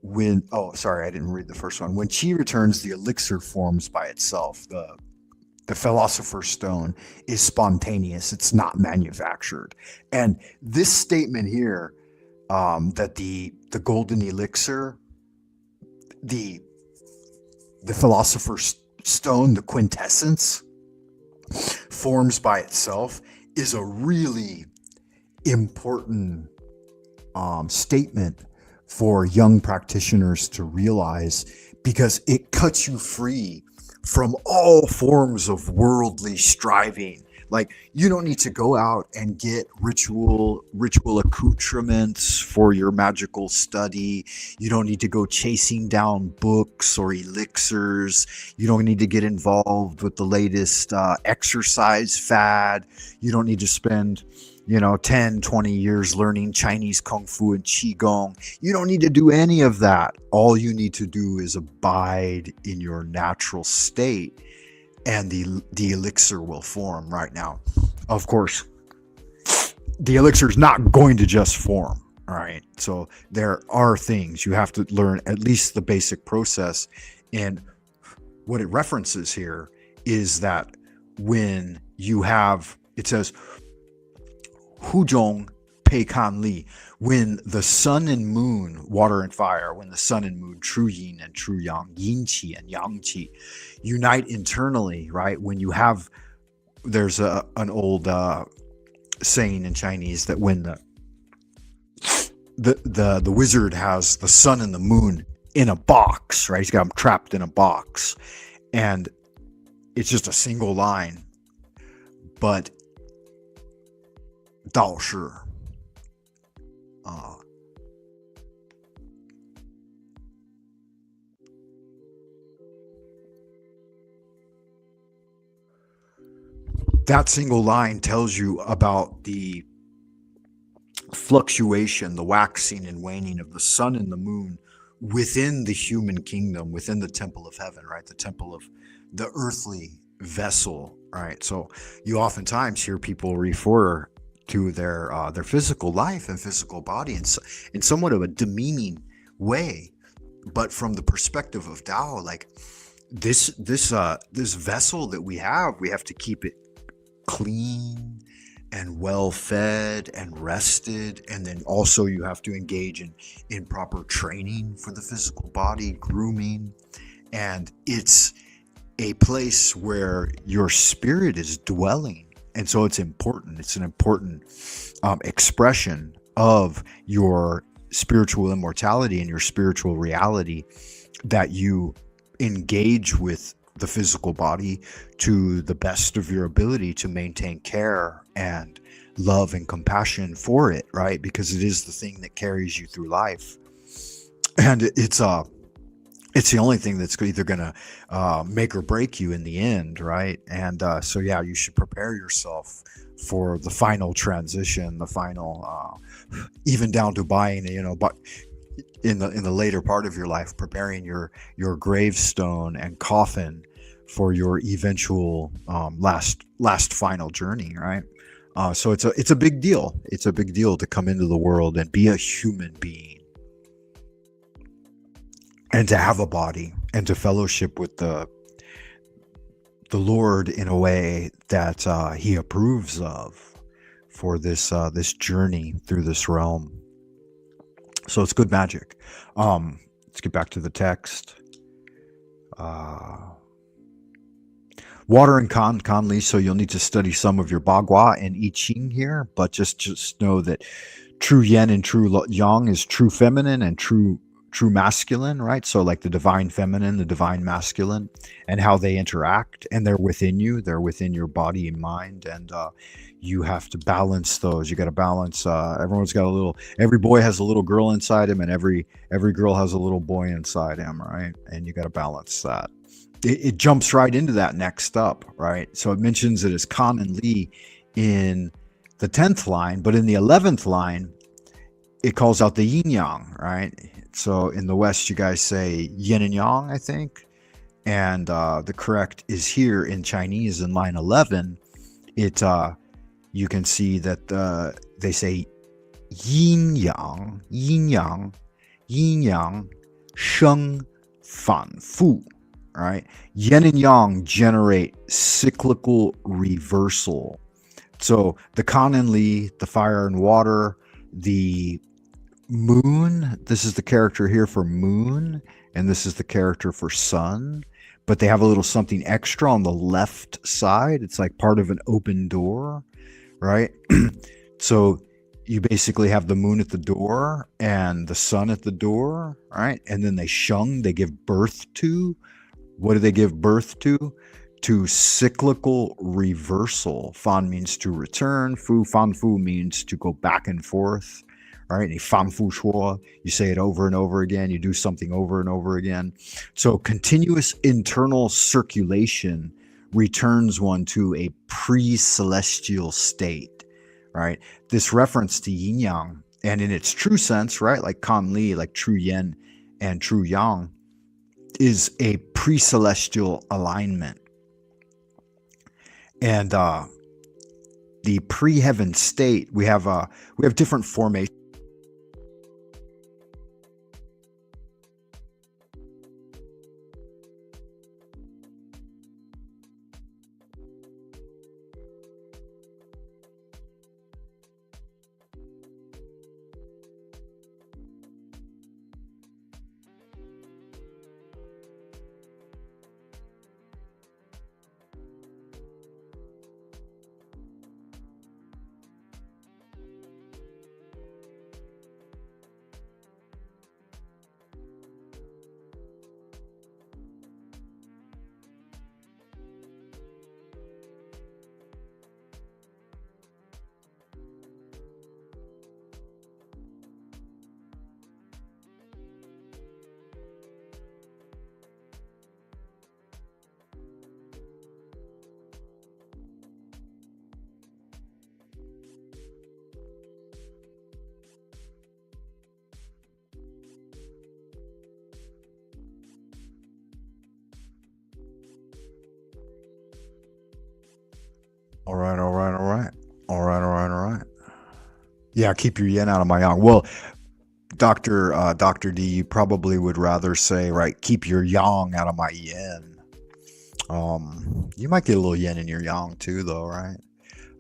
when, oh, sorry, I didn't read the first one. When qi returns, the elixir forms by itself. The philosopher's stone is spontaneous. It's not manufactured. And this statement here, that the golden elixir, the philosopher's stone, the quintessence, forms by itself, is a really important statement for young practitioners to realize, because it cuts you free from all forms of worldly striving. Like, you don't need to go out and get ritual accoutrements for your magical study. You don't need to go chasing down books or elixirs. You don't need to get involved with the latest exercise fad. You don't need to spend 10, 20 years learning Chinese Kung Fu and Qigong. You don't need to do any of that. All you need to do is abide in your natural state, and the elixir will form. Right now, of course, the elixir is not going to just form, right? So there are things you have to learn, at least the basic process. And what it references here is that when you have, it says, Hu Zhong Pei Kan Li, when the sun and moon, water and fire, when the sun and moon, true yin and true yang, yin qi and yang qi, unite internally, right? When you have, there's an old saying in Chinese that when the wizard has the sun and the moon in a box, right? He's got them trapped in a box, and it's just a single line, but 道士 that single line tells you about the fluctuation, the waxing and waning of the sun and the moon within the human kingdom, within the temple of heaven, right? The temple of the earthly vessel, right? So you oftentimes hear people refer to their physical life and physical body in somewhat of a demeaning way, but from the perspective of Tao, like this vessel that we have to keep it clean and well fed and rested, and then also you have to engage in proper training for the physical body, grooming, and it's a place where your spirit is dwelling. And so it's important. It's an important expression of your spiritual immortality and your spiritual reality, that you engage with the physical body to the best of your ability to maintain care and love and compassion for it, right? Because it is the thing that carries you through life. And it's the only thing that's either going to make or break you in the end, right? And so, yeah, you should prepare yourself for the final transition, the final, even down to buying, but in the later part of your life, preparing your gravestone and coffin for your eventual last final journey, right? So it's a big deal. It's a big deal to come into the world and be a human being, and to have a body, and to fellowship with the Lord in a way that He approves of for this journey through this realm. So it's good magic. Let's get back to the text. Water and Conley, so you'll need to study some of your Bagua and I Ching here, but just know that true yin and true yang is true feminine and true masculine, right? So like the divine feminine, the divine masculine, and how they interact, and they're within you, they're within your body and mind, and you have to balance those. You got to balance. Every boy has a little girl inside him, and every girl has a little boy inside him, right? And you got to balance that. It jumps right into that next up, right? So it mentions it as Kan and Li in the 10th line, but in the 11th line, it calls out the yin yang, right? So in the West, you guys say yin and yang, I think. And the correct is here in Chinese in line 11. You can see that they say yin yang, yin yang, yin yang, sheng fan fu, right? Yin and yang generate cyclical reversal. So the Kan and Li, the fire and water, the moon, this is the character here for moon, and this is the character for sun, but they have a little something extra on the left side. It's like part of an open door, right? So you basically have the moon at the door and the sun at the door, right? And then they give birth to. What do they give birth to? To cyclical reversal. Fan means to return. Fan fu means to go back and forth. Right? Fan fu shuo, you say it over and over again. You do something over and over again. So continuous internal circulation returns one to a pre-celestial state, right? This reference to yin yang, and in its true sense, right, like Kan Li, like true yin and true yang, is a pre-celestial alignment. And the pre-heaven state, we have different formations. All right, all right, all right. All right, all right, all right. Yeah, keep your yin out of my yang. Well, Dr. D, you probably would rather say, right, keep your yang out of my yin. You might get a little yin in your yang too, though, right?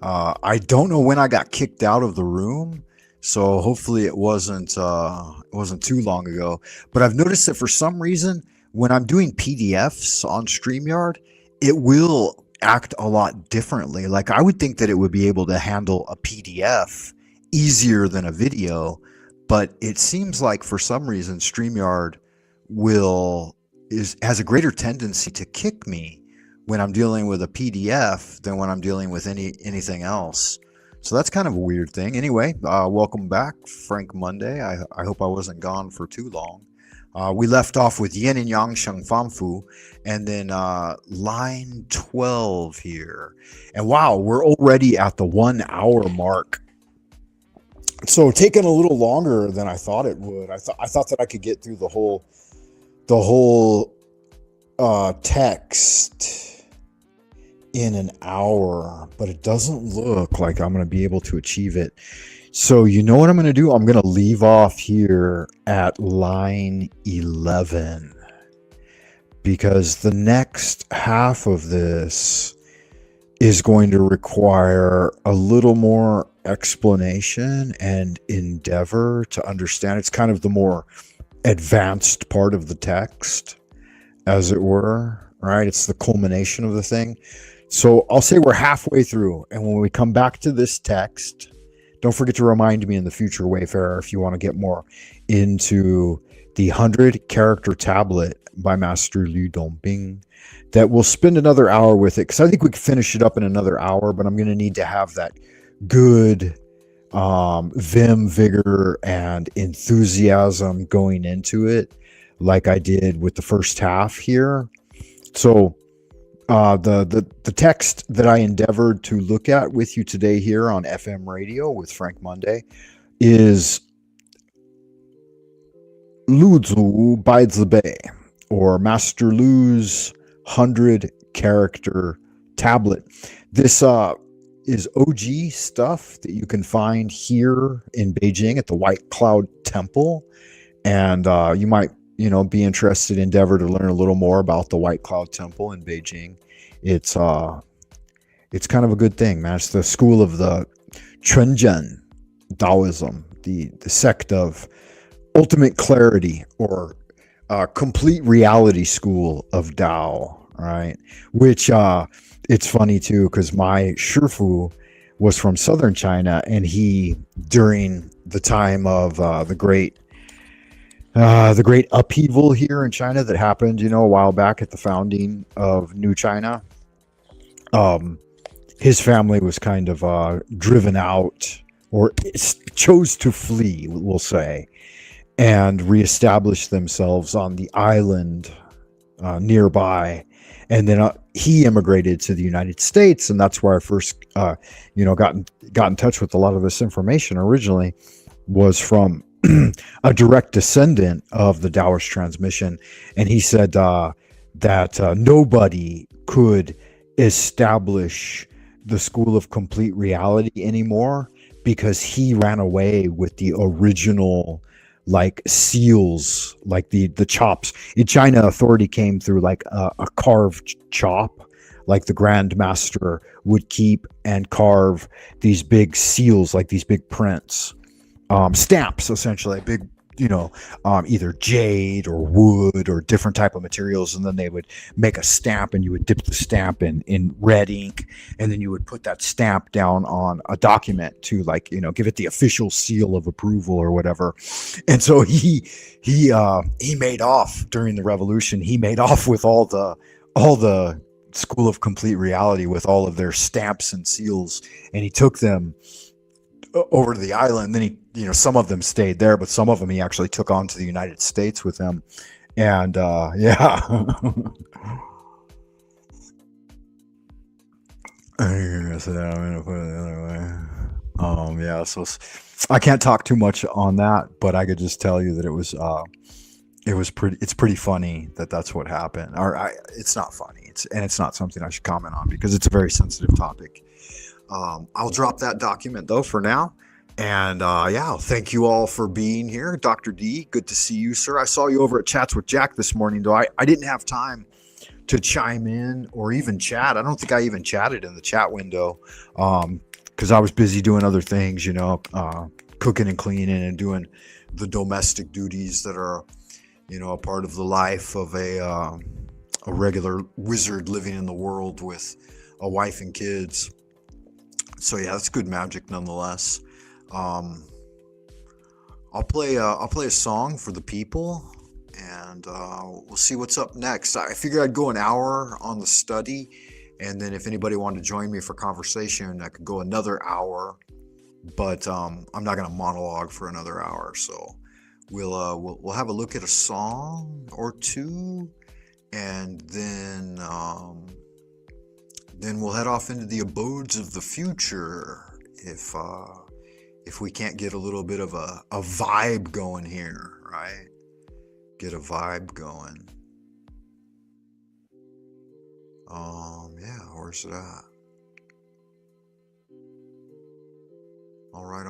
I don't know when I got kicked out of the room, so hopefully it wasn't too long ago. But I've noticed that for some reason, when I'm doing PDFs on StreamYard, it will act a lot differently. Like I would think that it would be able to handle a PDF easier than a video, but it seems like for some reason StreamYard has a greater tendency to kick me when I'm dealing with a PDF than when I'm dealing with anything else. So that's kind of a weird thing. Anyway, welcome back, Frank Monday. I hope I wasn't gone for too long. We left off with Yin and Yang Sheng Fan Fu, and then line 12 here. And wow, we're already at the 1 hour mark. So taking a little longer than I thought it would. I thought that I could get through the whole text in an hour, but it doesn't look like I'm going to be able to achieve it. So you know what I'm going to do? I'm going to leave off here at line 11, because the next half of this is going to require a little more explanation and endeavor to understand. It's kind of the more advanced part of the text, as it were, right? It's the culmination of the thing. So I'll say we're halfway through, and when we come back to this text, don't forget to remind me in the future, Wayfarer, if you want to get more into the 100 character tablet by Master Liu Dongbing, that we'll spend another hour with it, because I think we can finish it up in another hour, but I'm going to need to have that good vim, vigor, and enthusiasm going into it, like I did with the first half here. So the text that I endeavored to look at with you today here on FM radio with Frank Monday is Lu Zu Bides the Bay, or Master Lu's 100 character tablet. This is OG stuff that you can find here in Beijing at the White Cloud Temple, and you might be interested, endeavor to learn a little more about the White Cloud Temple in Beijing. It's kind of a good thing, man. It's the school of the Chunzhen Taoism, the sect of ultimate clarity, or complete reality school of Tao, right? Which it's funny too, because my Shifu was from southern China, and he, during the time of the great upheaval here in China that happened, a while back at the founding of New China, his family was kind of driven out, or chose to flee, we'll say, and reestablish themselves on the island nearby. And then he immigrated to the United States, and that's where I first, got in touch with a lot of this information. Originally, was from a direct descendant of the Taoist transmission, and he said that nobody could establish the school of complete reality anymore, because he ran away with the original seals, like the chops. In China, authority came through a carved chop, like the Grand Master would keep and carve these big seals, like these big prints, stamps, essentially, big, either jade or wood or different type of materials, and then they would make a stamp, and you would dip the stamp in red ink, and then you would put that stamp down on a document to give it the official seal of approval or whatever. And so he made off during the revolution. He made off with all the school of complete reality with all of their stamps and seals, and he took them over to the island. Then he, some of them stayed there, but some of them he actually took on to the United States with him. And yeah. I'm gonna put it the other way. Yeah, so I can't talk too much on that, but I could just tell you that it's pretty funny that that's what happened. It's not funny. it's not something I should comment on because it's a very sensitive topic. I'll drop that document though for now. And thank you all for being here. Dr. D, good to see you, sir. I saw you over at Chats with Jack this morning, though I didn't have time to chime in or even chat. I don't think I even chatted in the chat window because I was busy doing other things, cooking and cleaning and doing the domestic duties that are, a part of the life of a regular wizard living in the world with a wife and kids. So yeah, that's good magic nonetheless. I'll play a song for the people, and we'll see what's up next. I figured I'd go an hour on the study, and then if anybody wanted to join me for conversation, I could go another hour. But I'm not gonna monologue for another hour, so we'll have a look at a song or two, and then we'll head off into the abodes of the future if we can't get a little bit of a vibe going here, right? Get a vibe going. Where's it at? All right.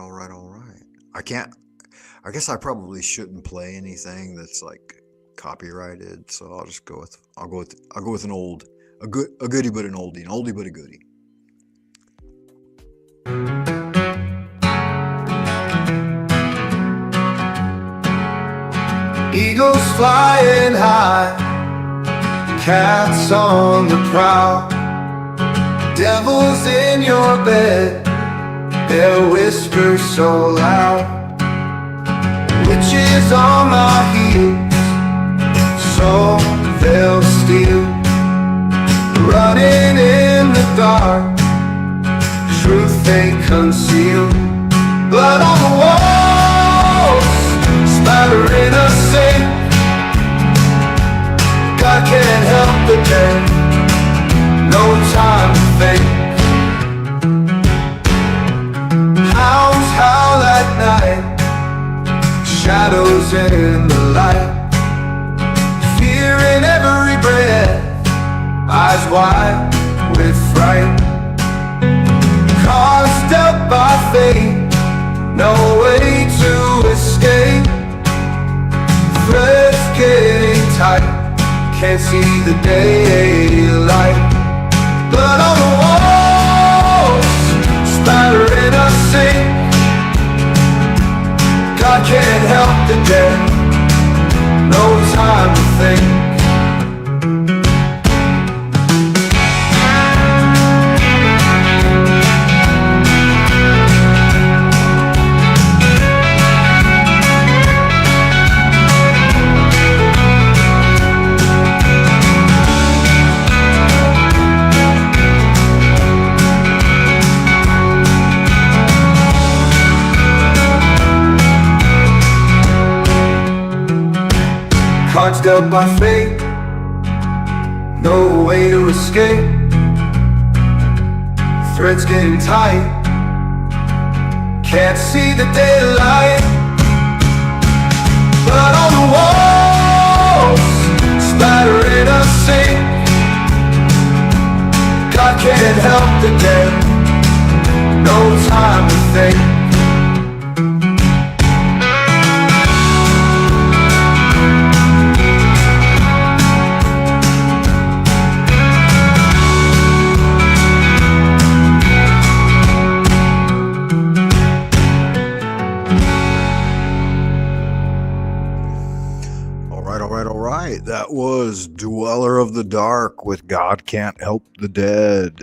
I guess I probably shouldn't play anything that's like copyrighted, so I'll go with a goodie but an oldie but a goodie. Eagles flying high, cats on the prowl, devils in your bed, their whispers so loud, witches on my heels, so they'll steal, running in the dark, truth they conceal, blood on the walls, splattering a sink. God can't help the dead, no time to think. Hounds howl at night, shadows in the light, fear in every breath, eyes wide with fright. Cards dealt by fate, no way to escape. Threads getting tight, can't see the daylight. Blood on the walls, splattering a sink. God can't help the dead, no time to think. Cards dealt by fate, no way to escape. Threads getting tight, can't see the daylight. Blood on the walls, splattering a sink. God can't help the dead, no time to think. That was Dweller of the Dark with God Can't Help the Dead.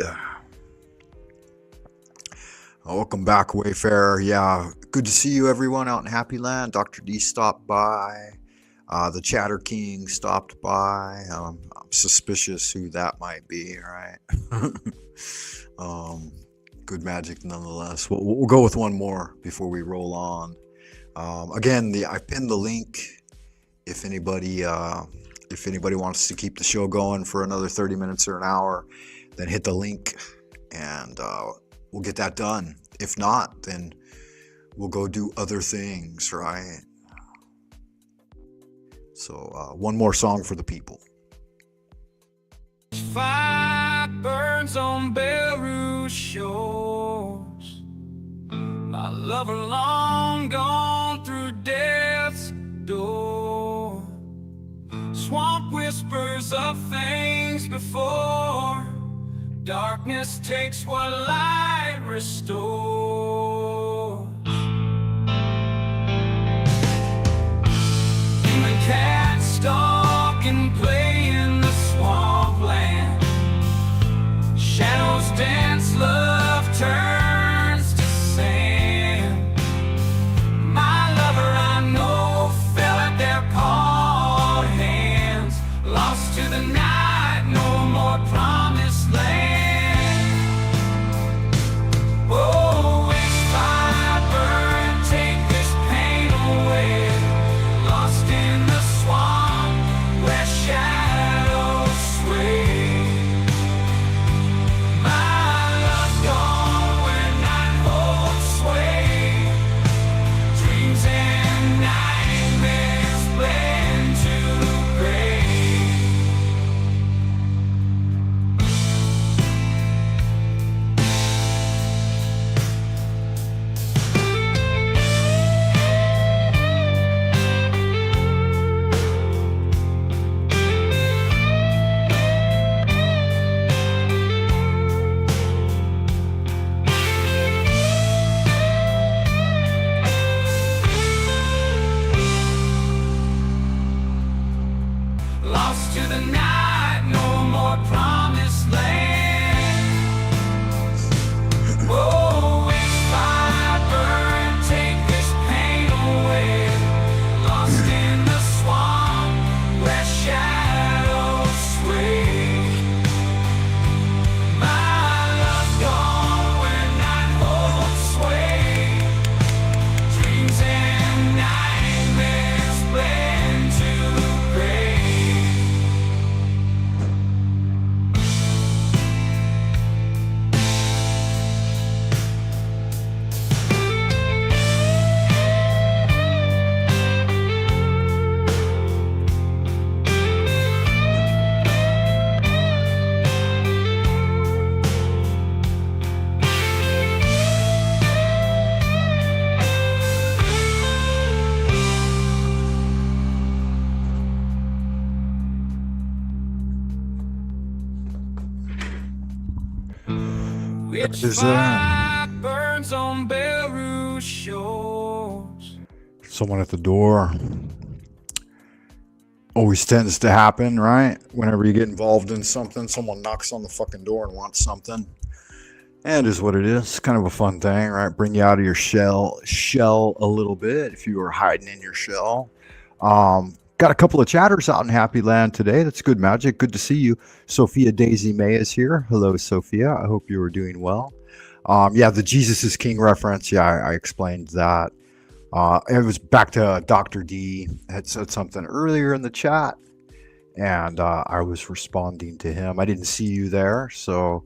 Welcome back, Wayfarer. Yeah, good to see you, everyone, out in Happy Land. Dr. D stopped by. The Chatter King stopped by. I'm suspicious who that might be, right? Good magic nonetheless. We'll go with one more before we roll on. Again, I pinned the link. If anybody wants to keep the show going for another 30 minutes or an hour, then hit the link and we'll get that done. If not, then we'll go do other things, right? So one more song for the people. Fire burns on Beirut shores. My lover long gone through death's door. Swamp whispers of things before. Darkness takes what light restores. Demon cats stalk and play in the swampland. Shadows dance, love turns to sand. My lover I know fell at their pawed hands. Lost to the night, no more promised land. Oh, it's fire burn, take this pain away. Lost in the swamp where shadows sway. My love gone where night holds sway. Dreams and nightmares blend to gray. Lost to the night, no more promised land. Oh, it's fire burn, take this pain away. Lost in the swamp where shadows sway. My love gone where night holds sway. Dreams and nightmares blend to gray. Which Is fire burns on Beirut shores. someone at the door? Always tends to happen, right? Whenever you get involved in something, someone knocks on the fucking door and wants something. And it is what it is. Kind of a fun thing, right? Bring you out of your shell a little bit if you were hiding in your shell. Got a couple of chatters out in Happy Land today. That's good, Magic. Good to see you. Sophia Daisy May is here. Hello, Sophia. I hope you are doing well. Yeah, the Jesus is King reference. Yeah, I explained that. It was back to Dr. D had said something earlier in the chat, and I was responding to him. I didn't see you there, so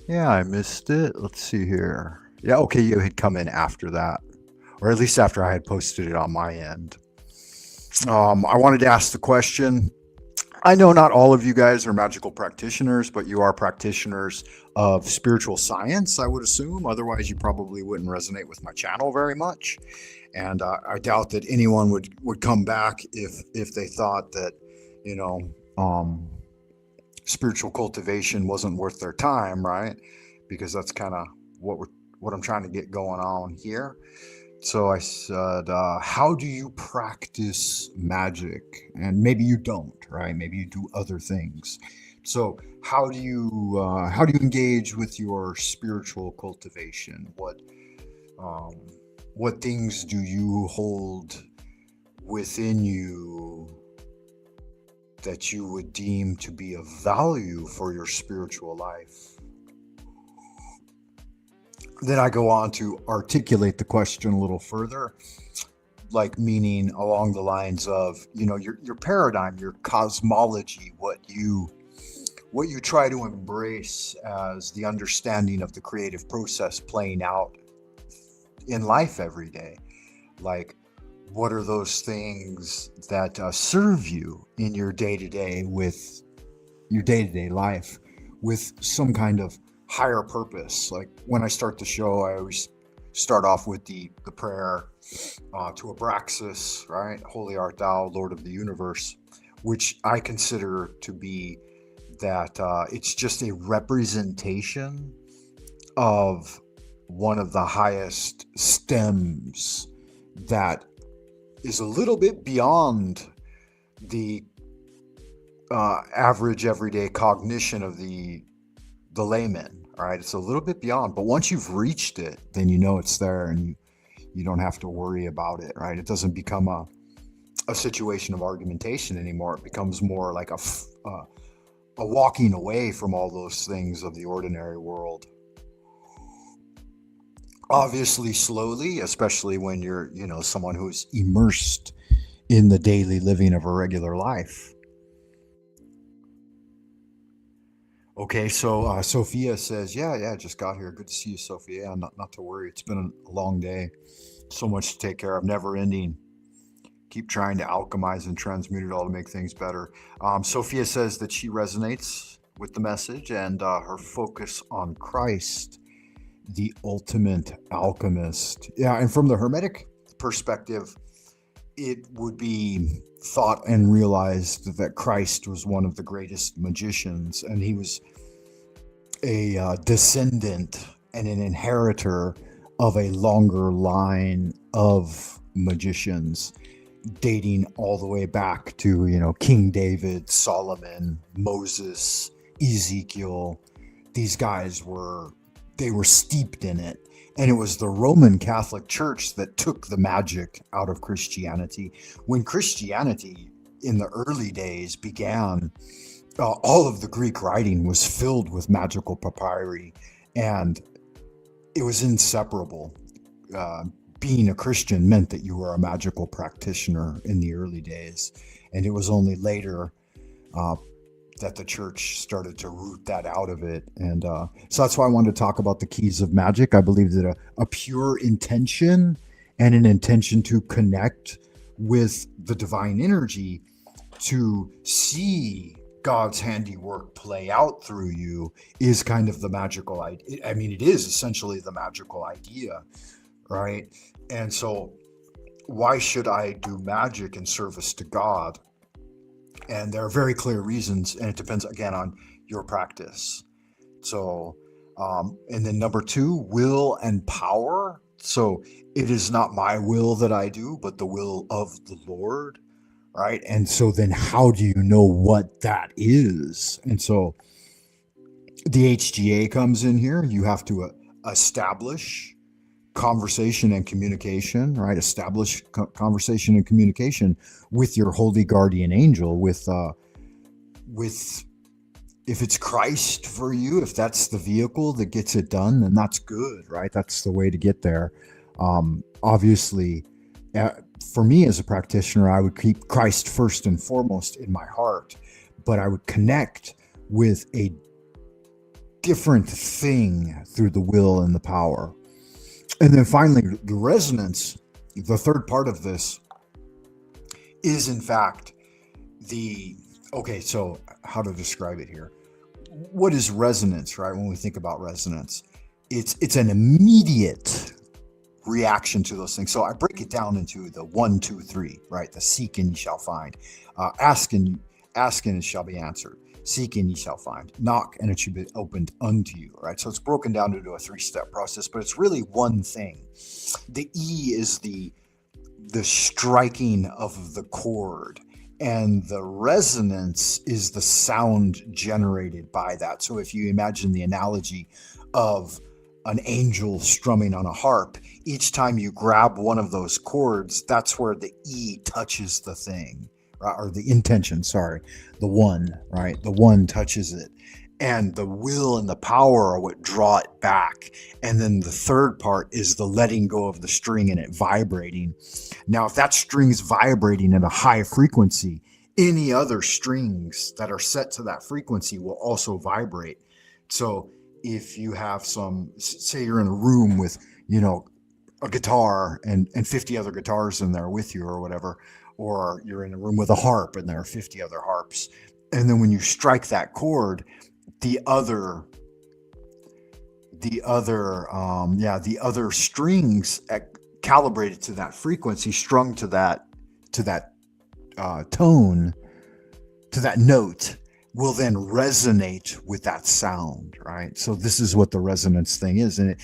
yeah, I missed it. Let's see here. Yeah, okay, you had come in after that, or at least after I had posted it on my end. I wanted to ask the question. I know not all of you guys are magical practitioners, but you are practitioners of spiritual science, I would assume. Otherwise, you probably wouldn't resonate with my channel very much. And I doubt that anyone would come back if they thought that, you know, spiritual cultivation wasn't worth their time, right? Because that's kind of what I'm trying to get going on here. So I said, how do you practice magic? And maybe you don't, right? Maybe you do other things. So how do you engage with your spiritual cultivation? What things do you hold within you that you would deem to be of value for your spiritual life? Then I go on to articulate the question a little further, like meaning along the lines of, you know, your paradigm, your cosmology, what you try to embrace as the understanding of the creative process playing out in life every day. Like, what are those things that serve you in your day-to-day with your day-to-day life? with some kind of higher purpose. Like when I start the show, I always start off with the prayer to Abraxas, right? Holy art thou, Lord of the universe, which I consider to be that it's just a representation of one of the highest stems that is a little bit beyond the average everyday cognition of the layman. All right, it's a little bit beyond, but once you've reached it, then you know it's there, and you don't have to worry about it. Right? It doesn't become a situation of argumentation anymore. It becomes more like a walking away from all those things of the ordinary world. Obviously, slowly, especially when you're, someone who's immersed in the daily living of a regular life. Okay, so Sophia says, yeah, just got here. Good to see you, Sophia. Yeah, not to worry. It's been a long day. So much to take care of, never ending. Keep trying to alchemize and transmute it all to make things better. Sophia says that she resonates with the message and her focus on Christ, the ultimate alchemist. Yeah, and from the Hermetic perspective, it would be thought and realized that Christ was one of the greatest magicians, and he was a descendant and an inheritor of a longer line of magicians, dating all the way back to, King David, Solomon, Moses, Ezekiel. These guys were steeped in it. And it was the Roman Catholic Church that took the magic out of Christianity. When Christianity in the early days began, all of the Greek writing was filled with magical papyri, and it was inseparable. Being a Christian meant that you were a magical practitioner in the early days. And it was only later that the church started to root that out of it. And so that's why I wanted to talk about the keys of magic. I believe that a pure intention and an intention to connect with the divine energy, to see God's handiwork play out through you, is kind of the magical idea. I mean, it is essentially the magical idea, right? And so why should I do magic in service to God? And there are very clear reasons, and it depends, again, on your practice. So, and then number 2, will and power. So it is not my will that I do, but the will of the Lord, right? And so then how do you know what that is? And so the HGA comes in here. You have to establish conversation and communication, right? Establish conversation and communication with your holy guardian angel, with if it's Christ for you, if that's the vehicle that gets it done, then that's good, right? That's the way to get there. Obviously, for me as a practitioner, I would keep Christ first and foremost in my heart, but I would connect with a different thing through the will and the power. And then finally, the resonance, the third part of this, is in fact so how to describe it here? What is resonance, right? When we think about resonance, it's an immediate reaction to those things. So I break it down into the 1, 2, 3, right? The seek and ye shall find. Ask and it shall be answered. Seek and ye shall find. Knock and it should be opened unto you, right? So it's broken down into a 3-step process, but it's really one thing. The E is the striking of the chord, and the resonance is the sound generated by that. So if you imagine the analogy of an angel strumming on a harp, each time you grab one of those chords, that's where the E touches the thing. Or the intention, the one, right? The one touches it. And the will and the power are what draw it back. And then the third part is the letting go of the string and it vibrating. Now, if that string's vibrating at a high frequency, any other strings that are set to that frequency will also vibrate. So if you have say you're in a room with, a guitar and 50 other guitars in there with you or whatever, or you're in a room with a harp and there are 50 other harps. And then when you strike that chord, the other strings calibrated to that frequency, strung to that tone, to that note, will then resonate with that sound, right? So this is what the resonance thing is. And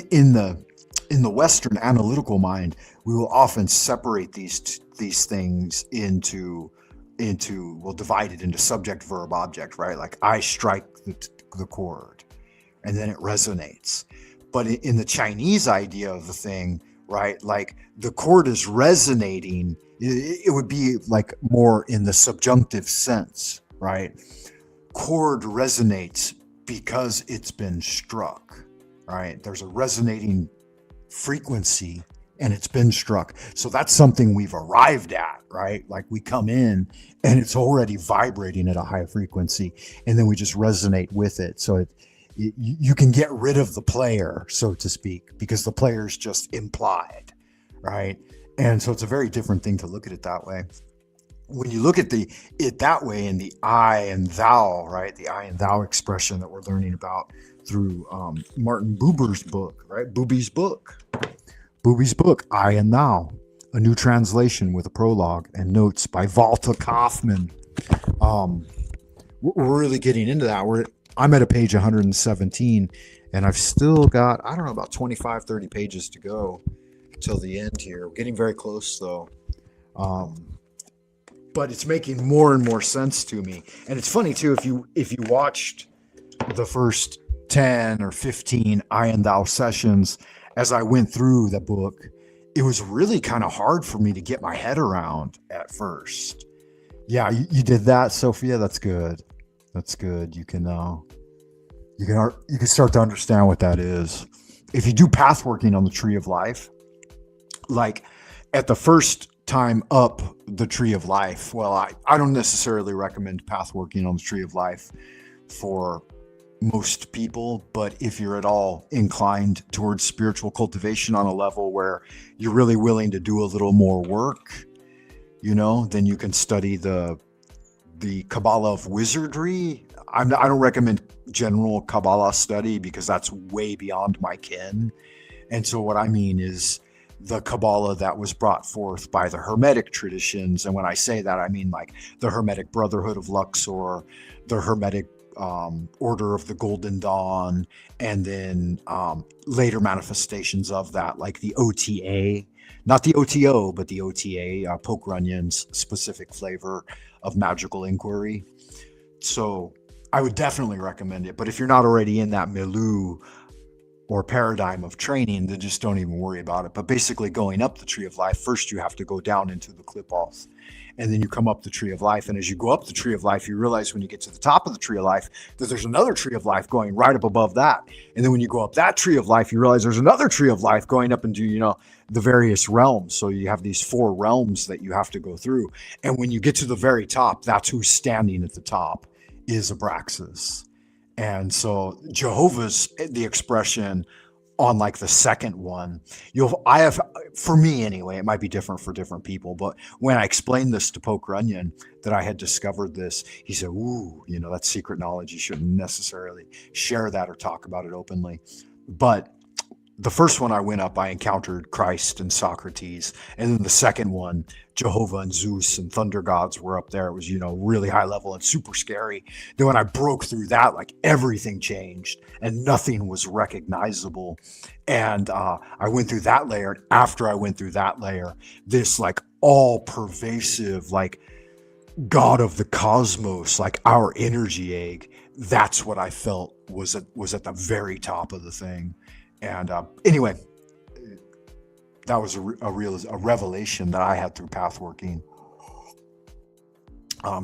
in the Western analytical mind, we will often separate these things into we'll divide it into subject, verb, object, right? Like I strike the chord and then it resonates. But in the Chinese idea of the thing, right, like the chord is resonating, it would be like more in the subjunctive sense, right? Chord resonates because it's been struck, right? There's a resonating frequency and it's been struck. So that's something we've arrived at, right? Like we come in and it's already vibrating at a high frequency and then we just resonate with it. So you can get rid of the player, so to speak, because the player is just implied, right? And so it's a very different thing to look at it that way. When you look at it that way in the I and thou, right? The I and thou expression that we're learning about through Martin Buber's book, right? Booby's book, I and Thou, a new translation with a prologue and notes by Walter Kaufmann. We're really getting into that. I'm at a page 117 and I've still got, I don't know, about 25, 30 pages to go till the end here. We're getting very close though. But it's making more and more sense to me. And it's funny too, if you watched the first 10 or 15 I and Thou sessions as I went through the book, it was really kind of hard for me to get my head around at first. Yeah, you did that, Sophia. That's good. That's good. You can start to understand what that is. If you do path working on the Tree of Life, like at the first time up the Tree of Life, well, I don't necessarily recommend path working on the Tree of Life for most people, but if you're at all inclined towards spiritual cultivation on a level where you're really willing to do a little more work, then you can study the Kabbalah of Wizardry. I don't recommend general Kabbalah study because that's way beyond my ken. And so what I mean is the Kabbalah that was brought forth by the Hermetic traditions. And when I say that, I mean like the Hermetic Brotherhood of Luxor, the Hermetic Order of the Golden Dawn, and then later manifestations of that, like the OTA, not the OTO, but the OTA, Poke Runyon's specific flavor of magical inquiry. So I would definitely recommend it. But if you're not already in that milieu or paradigm of training, then just don't even worry about it. But basically going up the Tree of Life, first you have to go down into the Klippoth. And then you come up the Tree of Life. And as you go up the Tree of Life, you realize when you get to the top of the Tree of Life that there's another Tree of Life going right up above that. And then when you go up that Tree of Life, you realize there's another Tree of Life going up into, the various realms. So you have these 4 realms that you have to go through. And when you get to the very top, that's who's standing at the top, is Abraxas. And so Jehovah's, the expression on like the second one, for me anyway, it might be different for different people, but when I explained this to Poke Runyon, that I had discovered this, he said, ooh, that's secret knowledge. You shouldn't necessarily share that or talk about it openly. But the first one I went up, I encountered Christ and Socrates. And then the second one, Jehovah and Zeus and thunder gods were up there. It was, really high level and super scary. Then when I broke through that, like everything changed and nothing was recognizable. And I went through that layer. And after I went through that layer, this like all pervasive, like God of the cosmos, like our energy egg, that's what I felt was at the very top of the thing. And anyway, that was a revelation that I had through path working.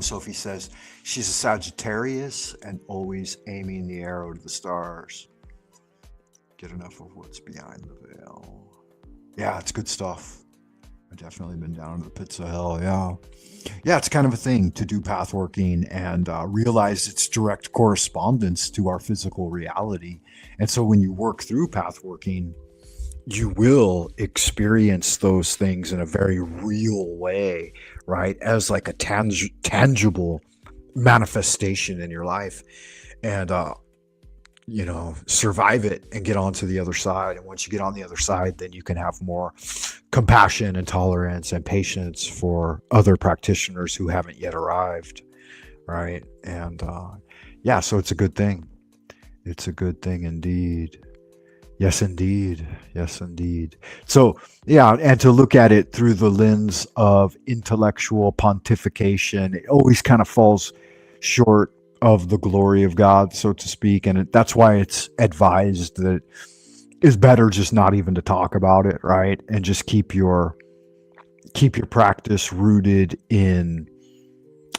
Sophie says she's a Sagittarius and always aiming the arrow to the stars. Get enough of what's behind the veil. Yeah, it's good stuff. I've definitely been down to the pits of hell. Yeah, it's kind of a thing to do path working and realize its direct correspondence to our physical reality. And so when you work through path working, you will experience those things in a very real way, right? As like a tangible manifestation in your life, and survive it and get on to the other side. And once you get on the other side, then you can have more compassion and tolerance and patience for other practitioners who haven't yet arrived, right? And yeah, so it's a good thing. It's a good thing indeed. Yes, indeed. Yes, indeed. So, yeah, and to look at it through the lens of intellectual pontification, it always kind of falls short of the glory of God, so to speak. And that's why it's advised that it's better just not even to talk about it, right? And just keep your practice rooted in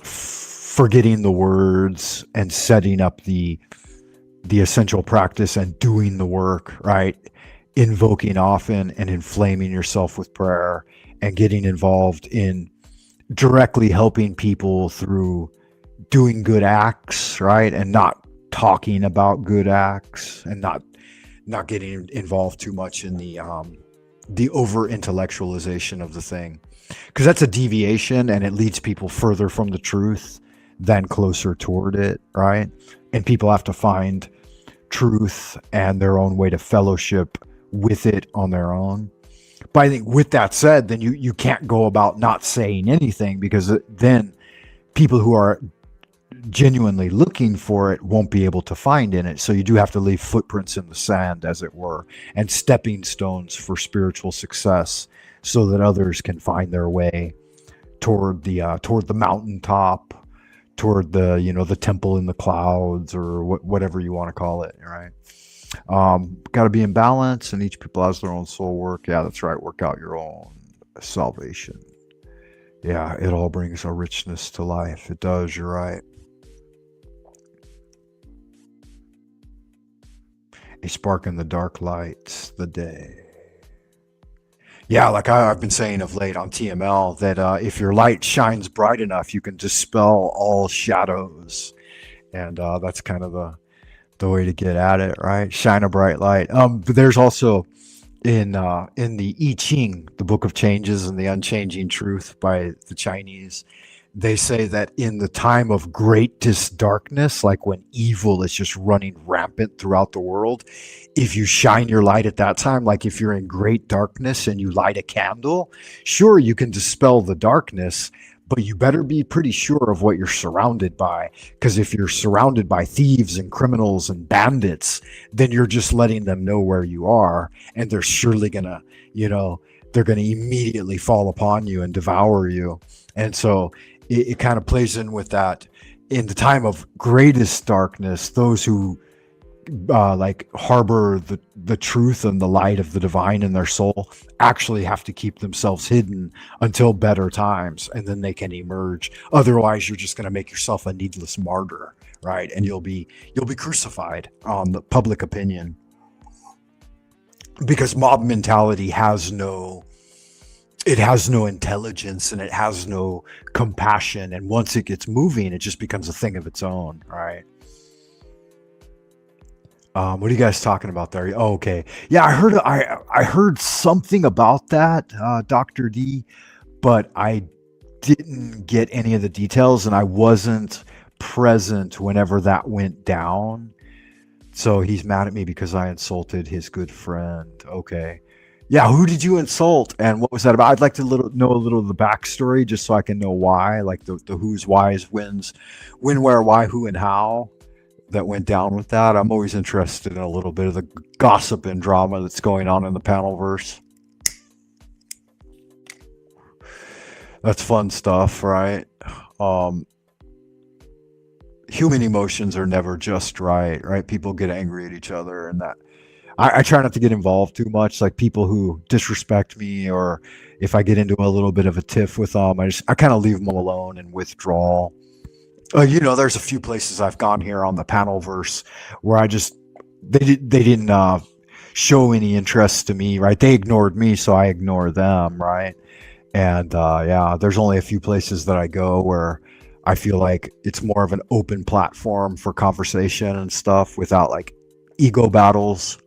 forgetting the words and setting up the essential practice and doing the work, right? Invoking often and inflaming yourself with prayer and getting involved in directly helping people through doing good acts, right? And not talking about good acts, and not getting involved too much in the over intellectualization of the thing, because that's a deviation and it leads people further from the truth than closer toward it, right? And people have to find truth and their own way to fellowship with it on their own. But I think with that said, then you can't go about not saying anything, because then people who are genuinely looking for it won't be able to find in it. So you do have to leave footprints in the sand, as it were, and stepping stones for spiritual success, so that others can find their way toward the mountaintop, toward the the temple in the clouds, or whatever you want to call it, right? Got to be in balance, and each people has their own soul work. Yeah, that's right. Work out your own salvation. Yeah, it all brings a richness to life. It does. You're right. A spark in the dark lights the day. Yeah, like I've been saying of late on TML, that if your light shines bright enough, you can dispel all shadows, and that's kind of the way to get at it, right? Shine a bright light. But there's also in the I Ching, the Book of Changes and the Unchanging Truth by the Chinese, they say that in the time of greatest darkness, like when evil is just running rampant throughout the world, if you shine your light at that time, like if you're in great darkness and you light a candle, sure, you can dispel the darkness, but you better be pretty sure of what you're surrounded by. Because if you're surrounded by thieves and criminals and bandits, then you're just letting them know where you are, and they're surely gonna, they're gonna immediately fall upon you and devour you. And so it kind of plays in with that. In the time of greatest darkness, those who like harbor the truth and the light of the divine in their soul actually have to keep themselves hidden until better times, and then they can emerge. Otherwise, you're just going to make yourself a needless martyr, right? And you'll be crucified on the public opinion, because mob mentality has no intelligence, and it has no compassion. And once it gets moving, it just becomes a thing of its own, right? What are you guys talking about there? Oh, okay. Yeah, I heard something about that, Dr. D, but I didn't get any of the details, and I wasn't present whenever that went down. So he's mad at me because I insulted his good friend. Okay. Yeah, who did you insult, and what was that about? I'd like to know a little of the backstory, just so I can know why, like the who's, whys, whens, when, where, why, who, and how that went down with that. I'm always interested in a little bit of the gossip and drama that's going on in the panelverse. That's fun stuff, right? Human emotions are never just right? People get angry at each other, and that I try not to get involved too much. Like people who disrespect me, or if I get into a little bit of a tiff with them, I kind of leave them alone and withdraw. There's a few places I've gone here on the panelverse where they didn't show any interest to me, right? They ignored me, so I ignore them, right? And yeah, there's only a few places that I go where I feel like it's more of an open platform for conversation and stuff, without like ego battles.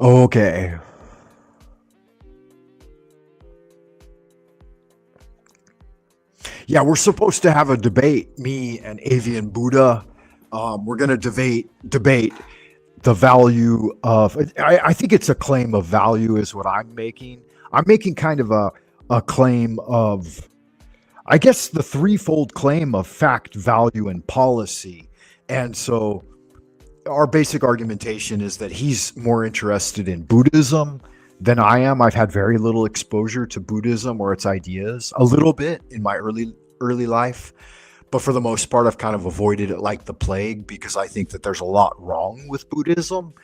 Okay. Yeah, we're supposed to have a debate, me and Avian Buddha. We're going to debate the value of. I think it's a claim of value, is what I'm making. I'm making kind of a claim of, I guess, the threefold claim of fact, value, and policy. And so our basic argumentation is that he's more interested in Buddhism than I am. I've had very little exposure to Buddhism or its ideas, a little bit in my early life, but for the most part I've kind of avoided it like the plague, because I think that there's a lot wrong with Buddhism.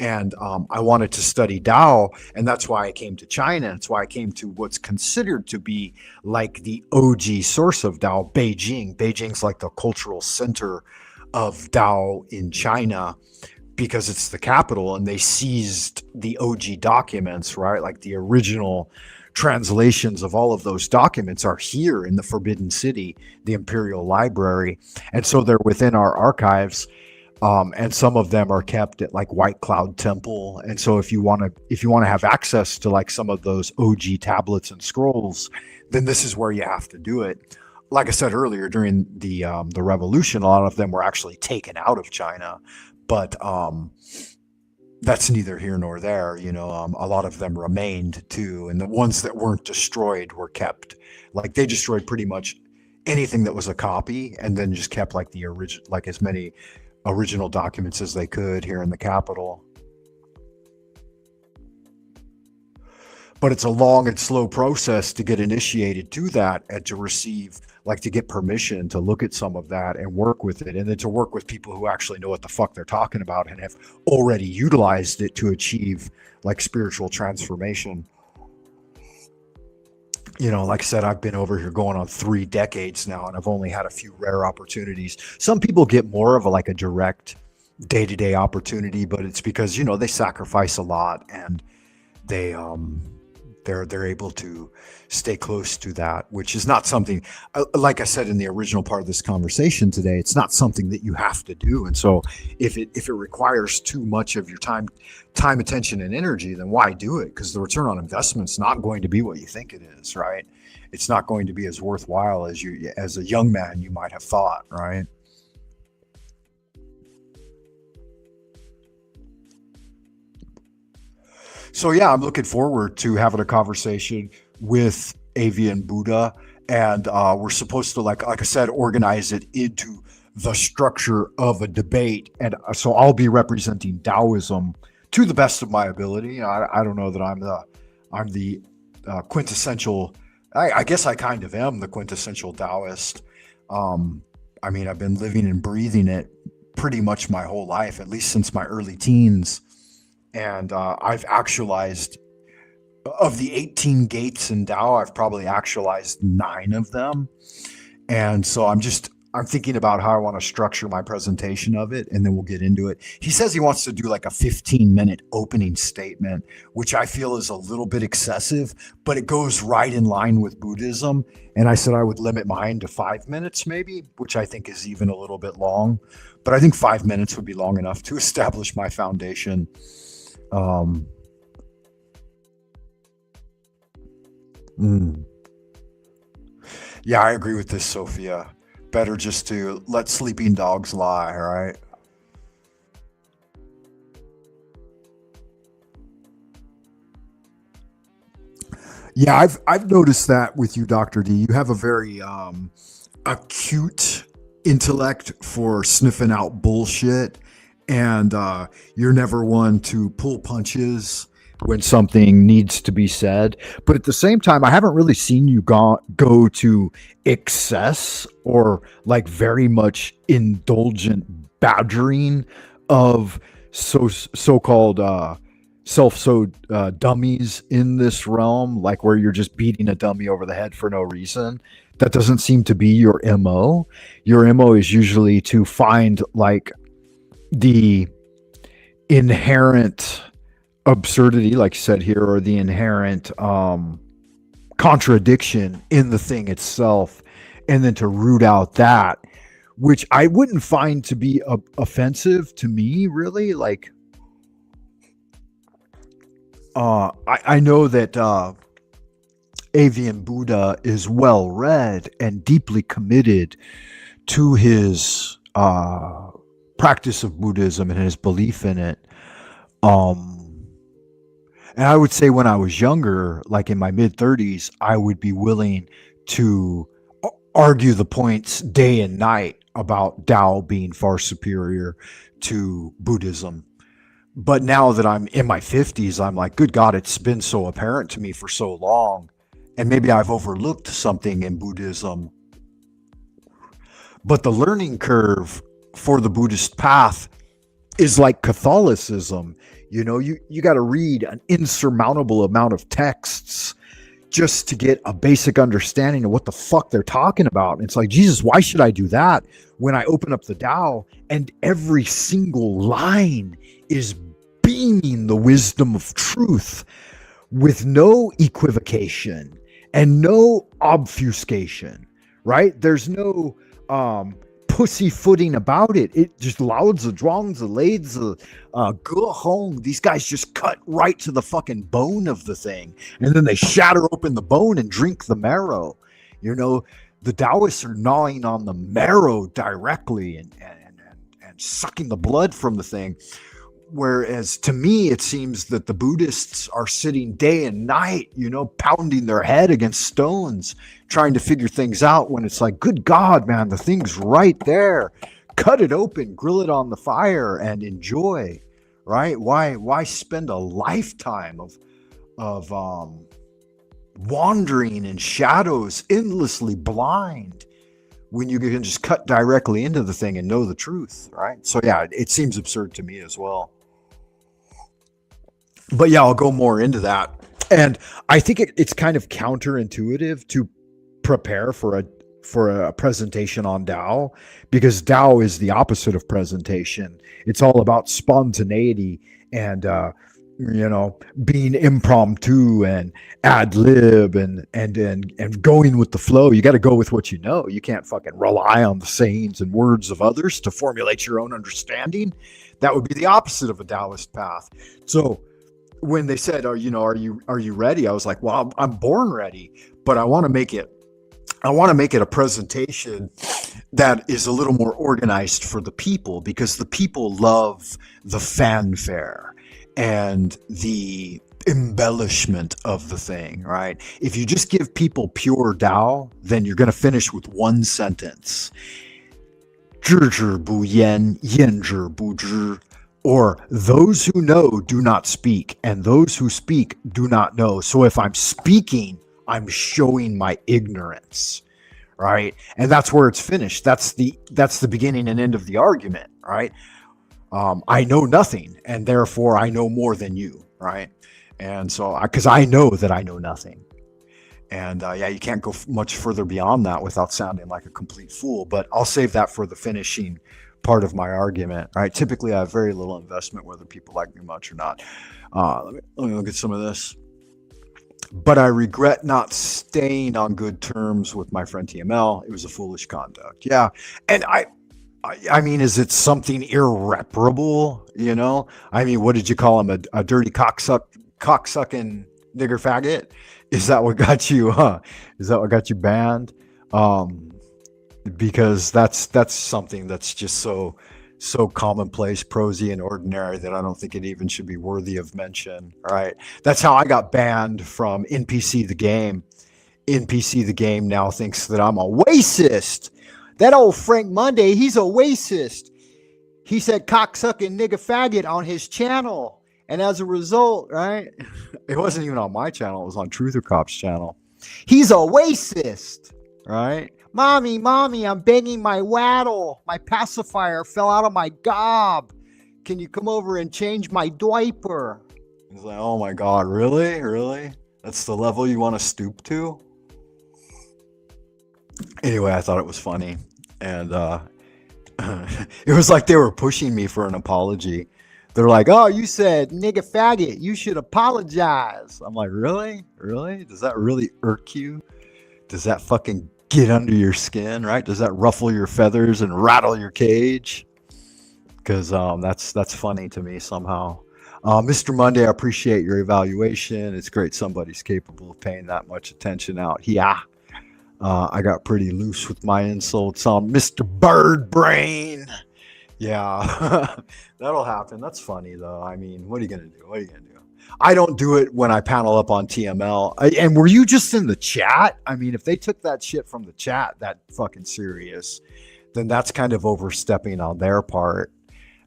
And I wanted to study Tao, and that's why I came to China. That's why I came to what's considered to be like the OG source of Tao, Beijing. Beijing's like the cultural center of Tao in China, because it's the capital, and they seized the OG documents, right? Like the original translations of all of those documents are here in the Forbidden City, the Imperial Library. And so they're within our archives. And some of them are kept at like White Cloud Temple. And so if you want to have access to like some of those OG tablets and scrolls, then this is where you have to do it. Like I said earlier, during the revolution, a lot of them were actually taken out of China, but that's neither here nor there. A lot of them remained too, and the ones that weren't destroyed were kept. Like they destroyed pretty much anything that was a copy, and then just kept like the original, like as many original documents as they could here in the capital. But it's a long and slow process to get initiated to that, and to receive, like to get permission to look at some of that and work with it, and then to work with people who actually know what the fuck they're talking about and have already utilized it to achieve like spiritual transformation. Like I said, I've been over here going on 3 decades now, and I've only had a few rare opportunities. Some people get more of a direct day-to-day opportunity, but it's because, they sacrifice a lot, and they're able to stay close to that, which is not something, like I said in the original part of this conversation today, it's not something that you have to do. And so if it requires too much of your time, attention, and energy, then why do it? Because the return on investment is not going to be what you think it is, right? It's not going to be as worthwhile as a young man you might have thought, right? So yeah, I'm looking forward to having a conversation with Avian Buddha, and we're supposed to, like I said, organize it into the structure of a debate. And so I'll be representing Taoism to the best of my ability. I don't know that I'm the quintessential. I guess I kind of am the quintessential Taoist. I mean, I've been living and breathing it pretty much my whole life, at least since my early teens. And I've actualized, of the 18 gates in Tao, I've probably actualized 9 of them. And so I'm thinking about how I want to structure my presentation of it, and then we'll get into it. He says he wants to do like a 15-minute opening statement, which I feel is a little bit excessive, but it goes right in line with Buddhism. And I said I would limit mine to 5 minutes maybe, which I think is even a little bit long. But I think 5 minutes would be long enough to establish my foundation. Yeah, I agree with this, Sophia. Better just to let sleeping dogs lie, right? Yeah, I've noticed that with you, Dr. D. You have a very acute intellect for sniffing out bullshit, and you're never one to pull punches when something needs to be said. But at the same time, I haven't really seen you go to excess or like very much indulgent badgering of so-called dummies in this realm, like where you're just beating a dummy over the head for no reason. That doesn't seem to be your MO. Your MO is usually to find like the inherent absurdity, like you said here, or the inherent contradiction in the thing itself, and then to root out that, which I wouldn't find to be offensive to me, really. Like, I know that avian Buddha is well read and deeply committed to his practice of Buddhism and his belief in it. And I would say when I was younger, like in my mid 30s, I would be willing to argue the points day and night about Tao being far superior to Buddhism. But now that I'm in my 50s, I'm like, good God, it's been so apparent to me for so long. And maybe I've overlooked something in Buddhism. But the learning curve for the Buddhist path is like Catholicism. You know, you got to read an insurmountable amount of texts just to get a basic understanding of what the fuck they're talking about. And it's like, Jesus, why should I do that when I open up the Tao and every single line is beaming the wisdom of truth with no equivocation and no obfuscation, right? There's no pussyfooting about it. It just lauds the drongs, the lades, the home. These guys just cut right to the fucking bone of the thing, and then they shatter open the bone and drink the marrow. You know, the Taoists are gnawing on the marrow directly and sucking the blood from the thing. Whereas to me, it seems that the Buddhists are sitting day and night, you know, pounding their head against stones, trying to figure things out, when it's like, good God, man, the thing's right there. Cut it open, grill it on the fire, and enjoy, right? Why spend a lifetime of wandering in shadows, endlessly blind, when you can just cut directly into the thing and know the truth, right? So yeah, it seems absurd to me as well. But yeah, I'll go more into that. And I think it's kind of counterintuitive to prepare for a presentation on Tao, because Tao is the opposite of presentation. It's all about spontaneity and you know, being impromptu and ad lib and going with the flow. You got to go with what you know. You can't fucking rely on the sayings and words of others to formulate your own understanding. That would be the opposite of a Taoist path. So when they said, are you ready? I was like, well, I'm born ready, but I want to make it a presentation that is a little more organized for the people, because the people love the fanfare and the embellishment of the thing, right? If you just give people pure Tao, then you're going to finish with one sentence. 知之不言，言之不知. Or those who know do not speak, and those who speak do not know. So if I'm speaking, I'm showing my ignorance, right? And that's where it's finished. That's the beginning and end of the argument, right? I know nothing, and therefore I know more than you, right? And so, because I know that I know nothing. And yeah, you can't go much further beyond that without sounding like a complete fool. But I'll save that for the finishing part of my argument, right? Typically, I have very little investment whether people like me much or not. Let me look at some of this. But I regret not staying on good terms with my friend TML. It was a foolish conduct. Yeah. And I mean, is it something irreparable? You know, I mean, what did you call him? A dirty cocksucking nigger faggot? Is that what got you? Is that what got you banned? Because that's something that's just so commonplace, prosy, and ordinary that I don't think it even should be worthy of mention. Right? That's how I got banned from NPC the game. NPC the game now thinks that I'm a racist. That old Frank Monday, he's a racist. He said cocksucking nigga faggot on his channel. And as a result, right? It wasn't even on my channel. It was on Truther Cop's channel. He's a racist, right? Mommy, I'm begging my waddle. My pacifier fell out of my gob. Can you come over and change my diaper? He's like, oh my God, really? Really? That's the level you want to stoop to? Anyway, I thought it was funny. And it was like they were pushing me for an apology. They're like, oh, you said nigga faggot. You should apologize. I'm like, really? Really? Does that really irk you? Does that fucking get under your skin, right? Does that ruffle your feathers and rattle your cage? Because that's funny to me somehow. Mr. Monday, I appreciate your evaluation. It's great somebody's capable of paying that much attention out. Yeah. I got pretty loose with my insults on Mr. Bird Brain. Yeah, that'll happen. That's funny, though. I mean, what are you going to do? What are you going to do? I don't do it when I panel up on TML. And were you just in the chat? I mean, if they took that shit from the chat, that fucking serious, then that's kind of overstepping on their part.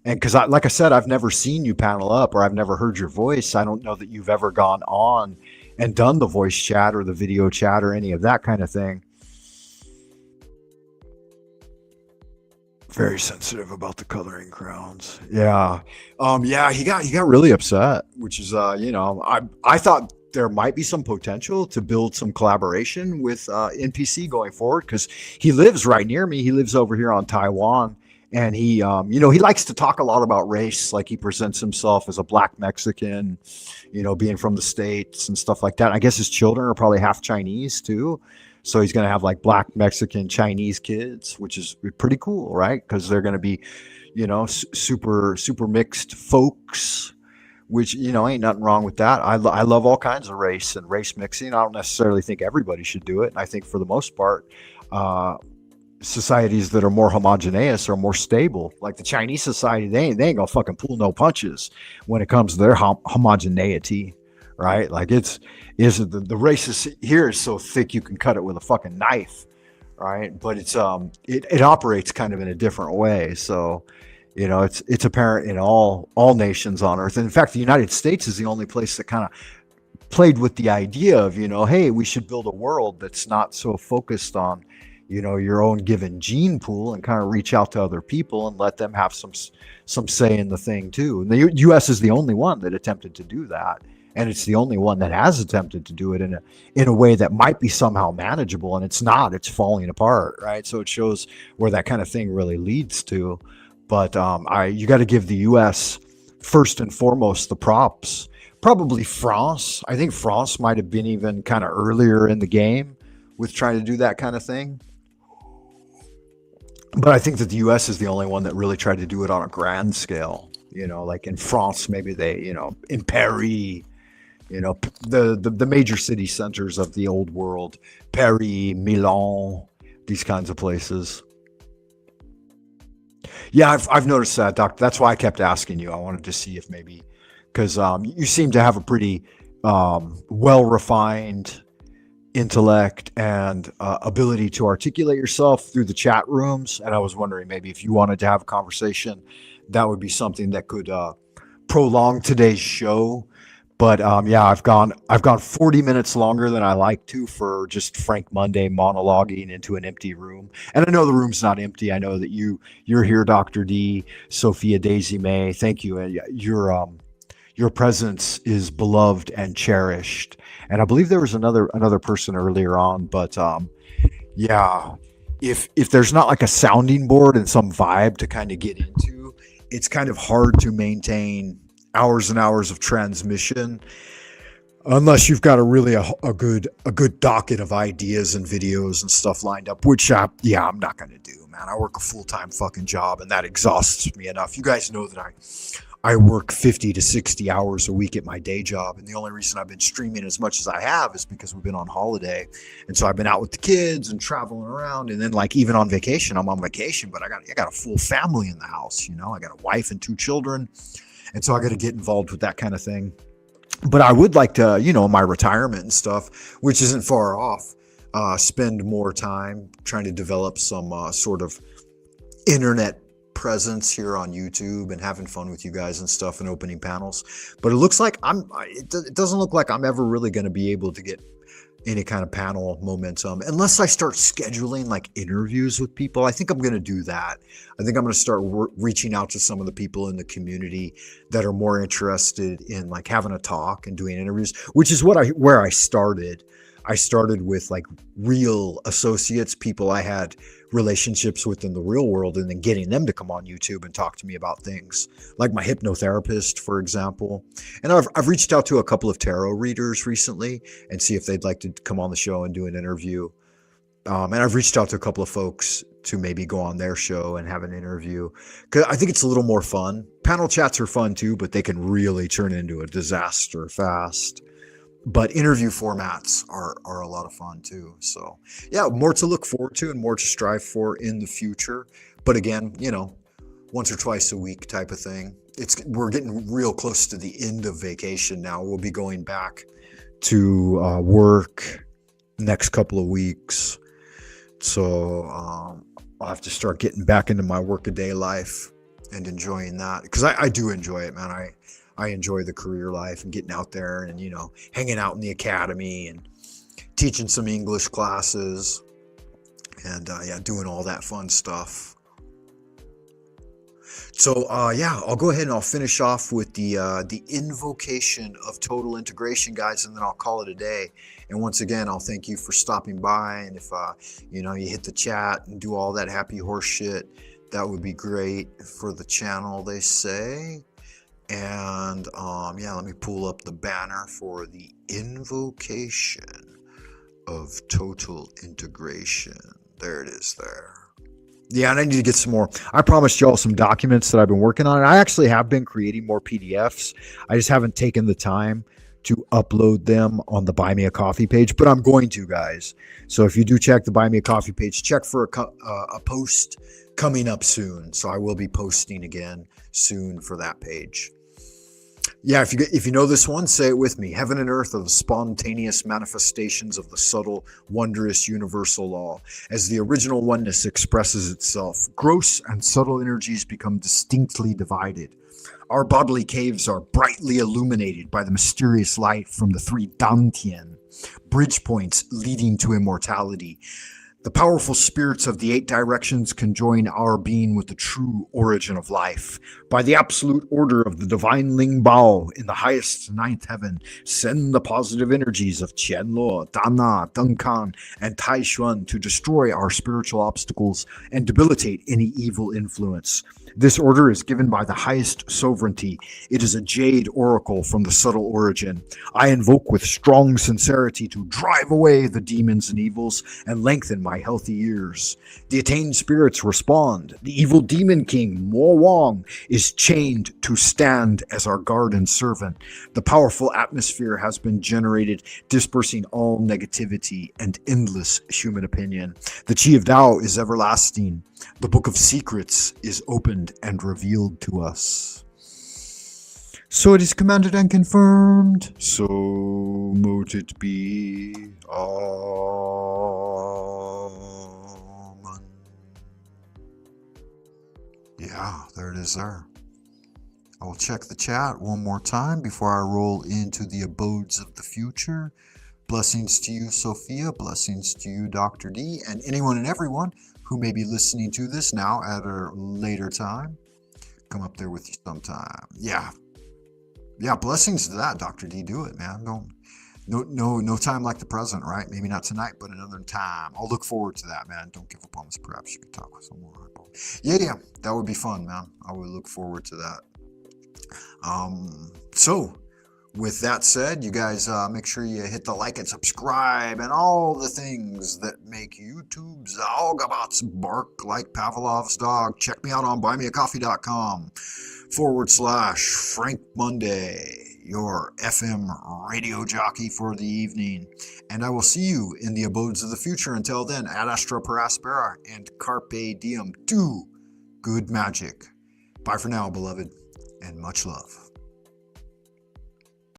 And because, like I said, I've never seen you panel up or I've never heard your voice. I don't know that you've ever gone on and done the voice chat or the video chat or any of that kind of thing. Very sensitive about the coloring crowns. Yeah. Yeah, he got really upset, which is I thought there might be some potential to build some collaboration with NPC going forward, because he lives right near me. He lives over here on Taiwan, and he he likes to talk a lot about race. Like, he presents himself as a black Mexican, being from the States and stuff like that. I guess his children are probably half Chinese too. So he's going to have like black, Mexican, Chinese kids, which is pretty cool, right? Because they're going to be, super mixed folks, which, ain't nothing wrong with that. I love all kinds of race and race mixing. I don't necessarily think everybody should do it. And I think for the most part, societies that are more homogeneous are more stable. Like the Chinese society, they ain't gonna fucking pull no punches when it comes to their homogeneity. Right? Like the race here is so thick you can cut it with a fucking knife, right? But it's it operates kind of in a different way. So, it's apparent in all nations on Earth. And in fact, the United States is the only place that kind of played with the idea of, hey, we should build a world that's not so focused on, your own given gene pool, and kind of reach out to other people and let them have some say in the thing too. And the U.S. is the only one that attempted to do that. And it's the only one that has attempted to do it in a way that might be somehow manageable, and it's not. It's falling apart, right? So it shows where that kind of thing really leads to. But you got to give the U.S. first and foremost the props. Probably France. I think France might have been even kind of earlier in the game with trying to do that kind of thing. But I think that the U.S. is the only one that really tried to do it on a grand scale. Like in France, maybe they, in Paris. The major city centers of the old world, Paris, Milan, these kinds of places. Yeah, I've noticed that, Doc. That's why I kept asking you. I wanted to see if maybe, because you seem to have a pretty well-refined intellect and ability to articulate yourself through the chat rooms. And I was wondering maybe if you wanted to have a conversation, that would be something that could prolong today's show. But yeah, I've gone 40 minutes longer than I like to for just Frank Monday monologuing into an empty room. And I know the room's not empty. I know that you're here, Dr. D, Sophia Daisy May. Thank you. And your presence is beloved and cherished. And I believe there was another person earlier on, but yeah, if there's not like a sounding board and some vibe to kind of get into, it's kind of hard to maintain hours and hours of transmission unless you've got a good docket of ideas and videos and stuff lined up, which I'm not going to do, man. I work a full-time fucking job, and that exhausts me enough. You guys know that I work 50 to 60 hours a week at my day job, and the only reason I've been streaming as much as I have is because we've been on holiday. And so I've been out with the kids and traveling around, and then like even on vacation, I'm on vacation, but I got a full family in the house. I got a wife and 2 children. And so I got to get involved with that kind of thing. But I would like to, my retirement and stuff, which isn't far off, spend more time trying to develop some sort of internet presence here on YouTube and having fun with you guys and stuff and opening panels. But it looks like it doesn't look like I'm ever really going to be able to get any kind of panel momentum unless I start scheduling like interviews with people. I think I'm going to do that. I think I'm going to start reaching out to some of the people in the community that are more interested in like having a talk and doing interviews, which is where I started. I started with like real associates, people I had relationships with in the real world, and then getting them to come on YouTube and talk to me about things like my hypnotherapist, for example. And I've reached out to a couple of tarot readers recently and see if they'd like to come on the show and do an interview. And I've reached out to a couple of folks to maybe go on their show and have an interview, because I think it's a little more fun. Panel chats are fun too, but they can really turn into a disaster fast. But interview formats are a lot of fun too. So yeah, more to look forward to and more to strive for in the future. But again, you know, once or twice a week type of thing. We're getting real close to the end of vacation now. We'll be going back to work next couple of weeks. So I'll have to start getting back into my workaday life and enjoying that, because I do enjoy it, man. I enjoy the career life and getting out there and, you know, hanging out in the academy and teaching some English classes and yeah, doing all that fun stuff. So yeah, I'll go ahead and I'll finish off with the invocation of total integration, guys, and then I'll call it a day. And once again, I'll thank you for stopping by. And if you know, you hit the chat and do all that happy horse shit, that would be great for the channel, they say. And yeah, let me pull up the banner for the invocation of total integration. There it is there. Yeah, and I need to get some more. I promised y'all some documents that I've been working on. And I actually have been creating more PDFs. I just haven't taken the time to upload them on the Buy Me a Coffee page, but I'm going to, guys. So if you do check the Buy Me a Coffee page, check for a post coming up soon. So I will be posting again soon for that page. Yeah, if you know this one, say it with me. Heaven and earth are the spontaneous manifestations of the subtle, wondrous universal law. As the original oneness expresses itself, gross and subtle energies become distinctly divided. Our bodily caves are brightly illuminated by the mysterious light from the three Dantian, bridge points leading to immortality. The powerful spirits of the 8 directions conjoin our being with the true origin of life. By the absolute order of the divine Ling Bao in the highest 9th heaven, send the positive energies of Qianluo, Dana, Dunkan, and Taishuan to destroy our spiritual obstacles and debilitate any evil influence. This order is given by the highest sovereignty. It is a jade oracle from the subtle origin. I invoke with strong sincerity to drive away the demons and evils and lengthen my healthy years. The attained spirits respond. The evil demon king, Mo Wang, is chained to stand as our guard and servant. The powerful atmosphere has been generated, dispersing all negativity and endless human opinion. The Chi of Tao is everlasting. The Book of Secrets is opened and revealed to us. So it is commanded and confirmed. So mote it be. Amen. Yeah, there it is there. I will check the chat one more time before I roll into the abodes of the future. Blessings to you, Sophia. Blessings to you, Dr. D, and anyone and everyone who may be listening to this now at a later time. Come up there with you sometime. Yeah, blessings to that, Dr. D. Do it, man. No time like the present, right? Maybe not tonight, but another time. I'll look forward to that, man. Don't give up on us. Perhaps you could talk with someone. Yeah, that would be fun, man. I would look forward to that. So with that said, you guys make sure you hit the like and subscribe and all the things that make YouTube's algobots bark like Pavlov's dog. Check me out on buymeacoffee.com/Frank Monday, your FM radio jockey for the evening. And I will see you in the abodes of the future. Until then, ad astra per aspera and carpe diem. Do good magic. Bye for now, beloved, and much love.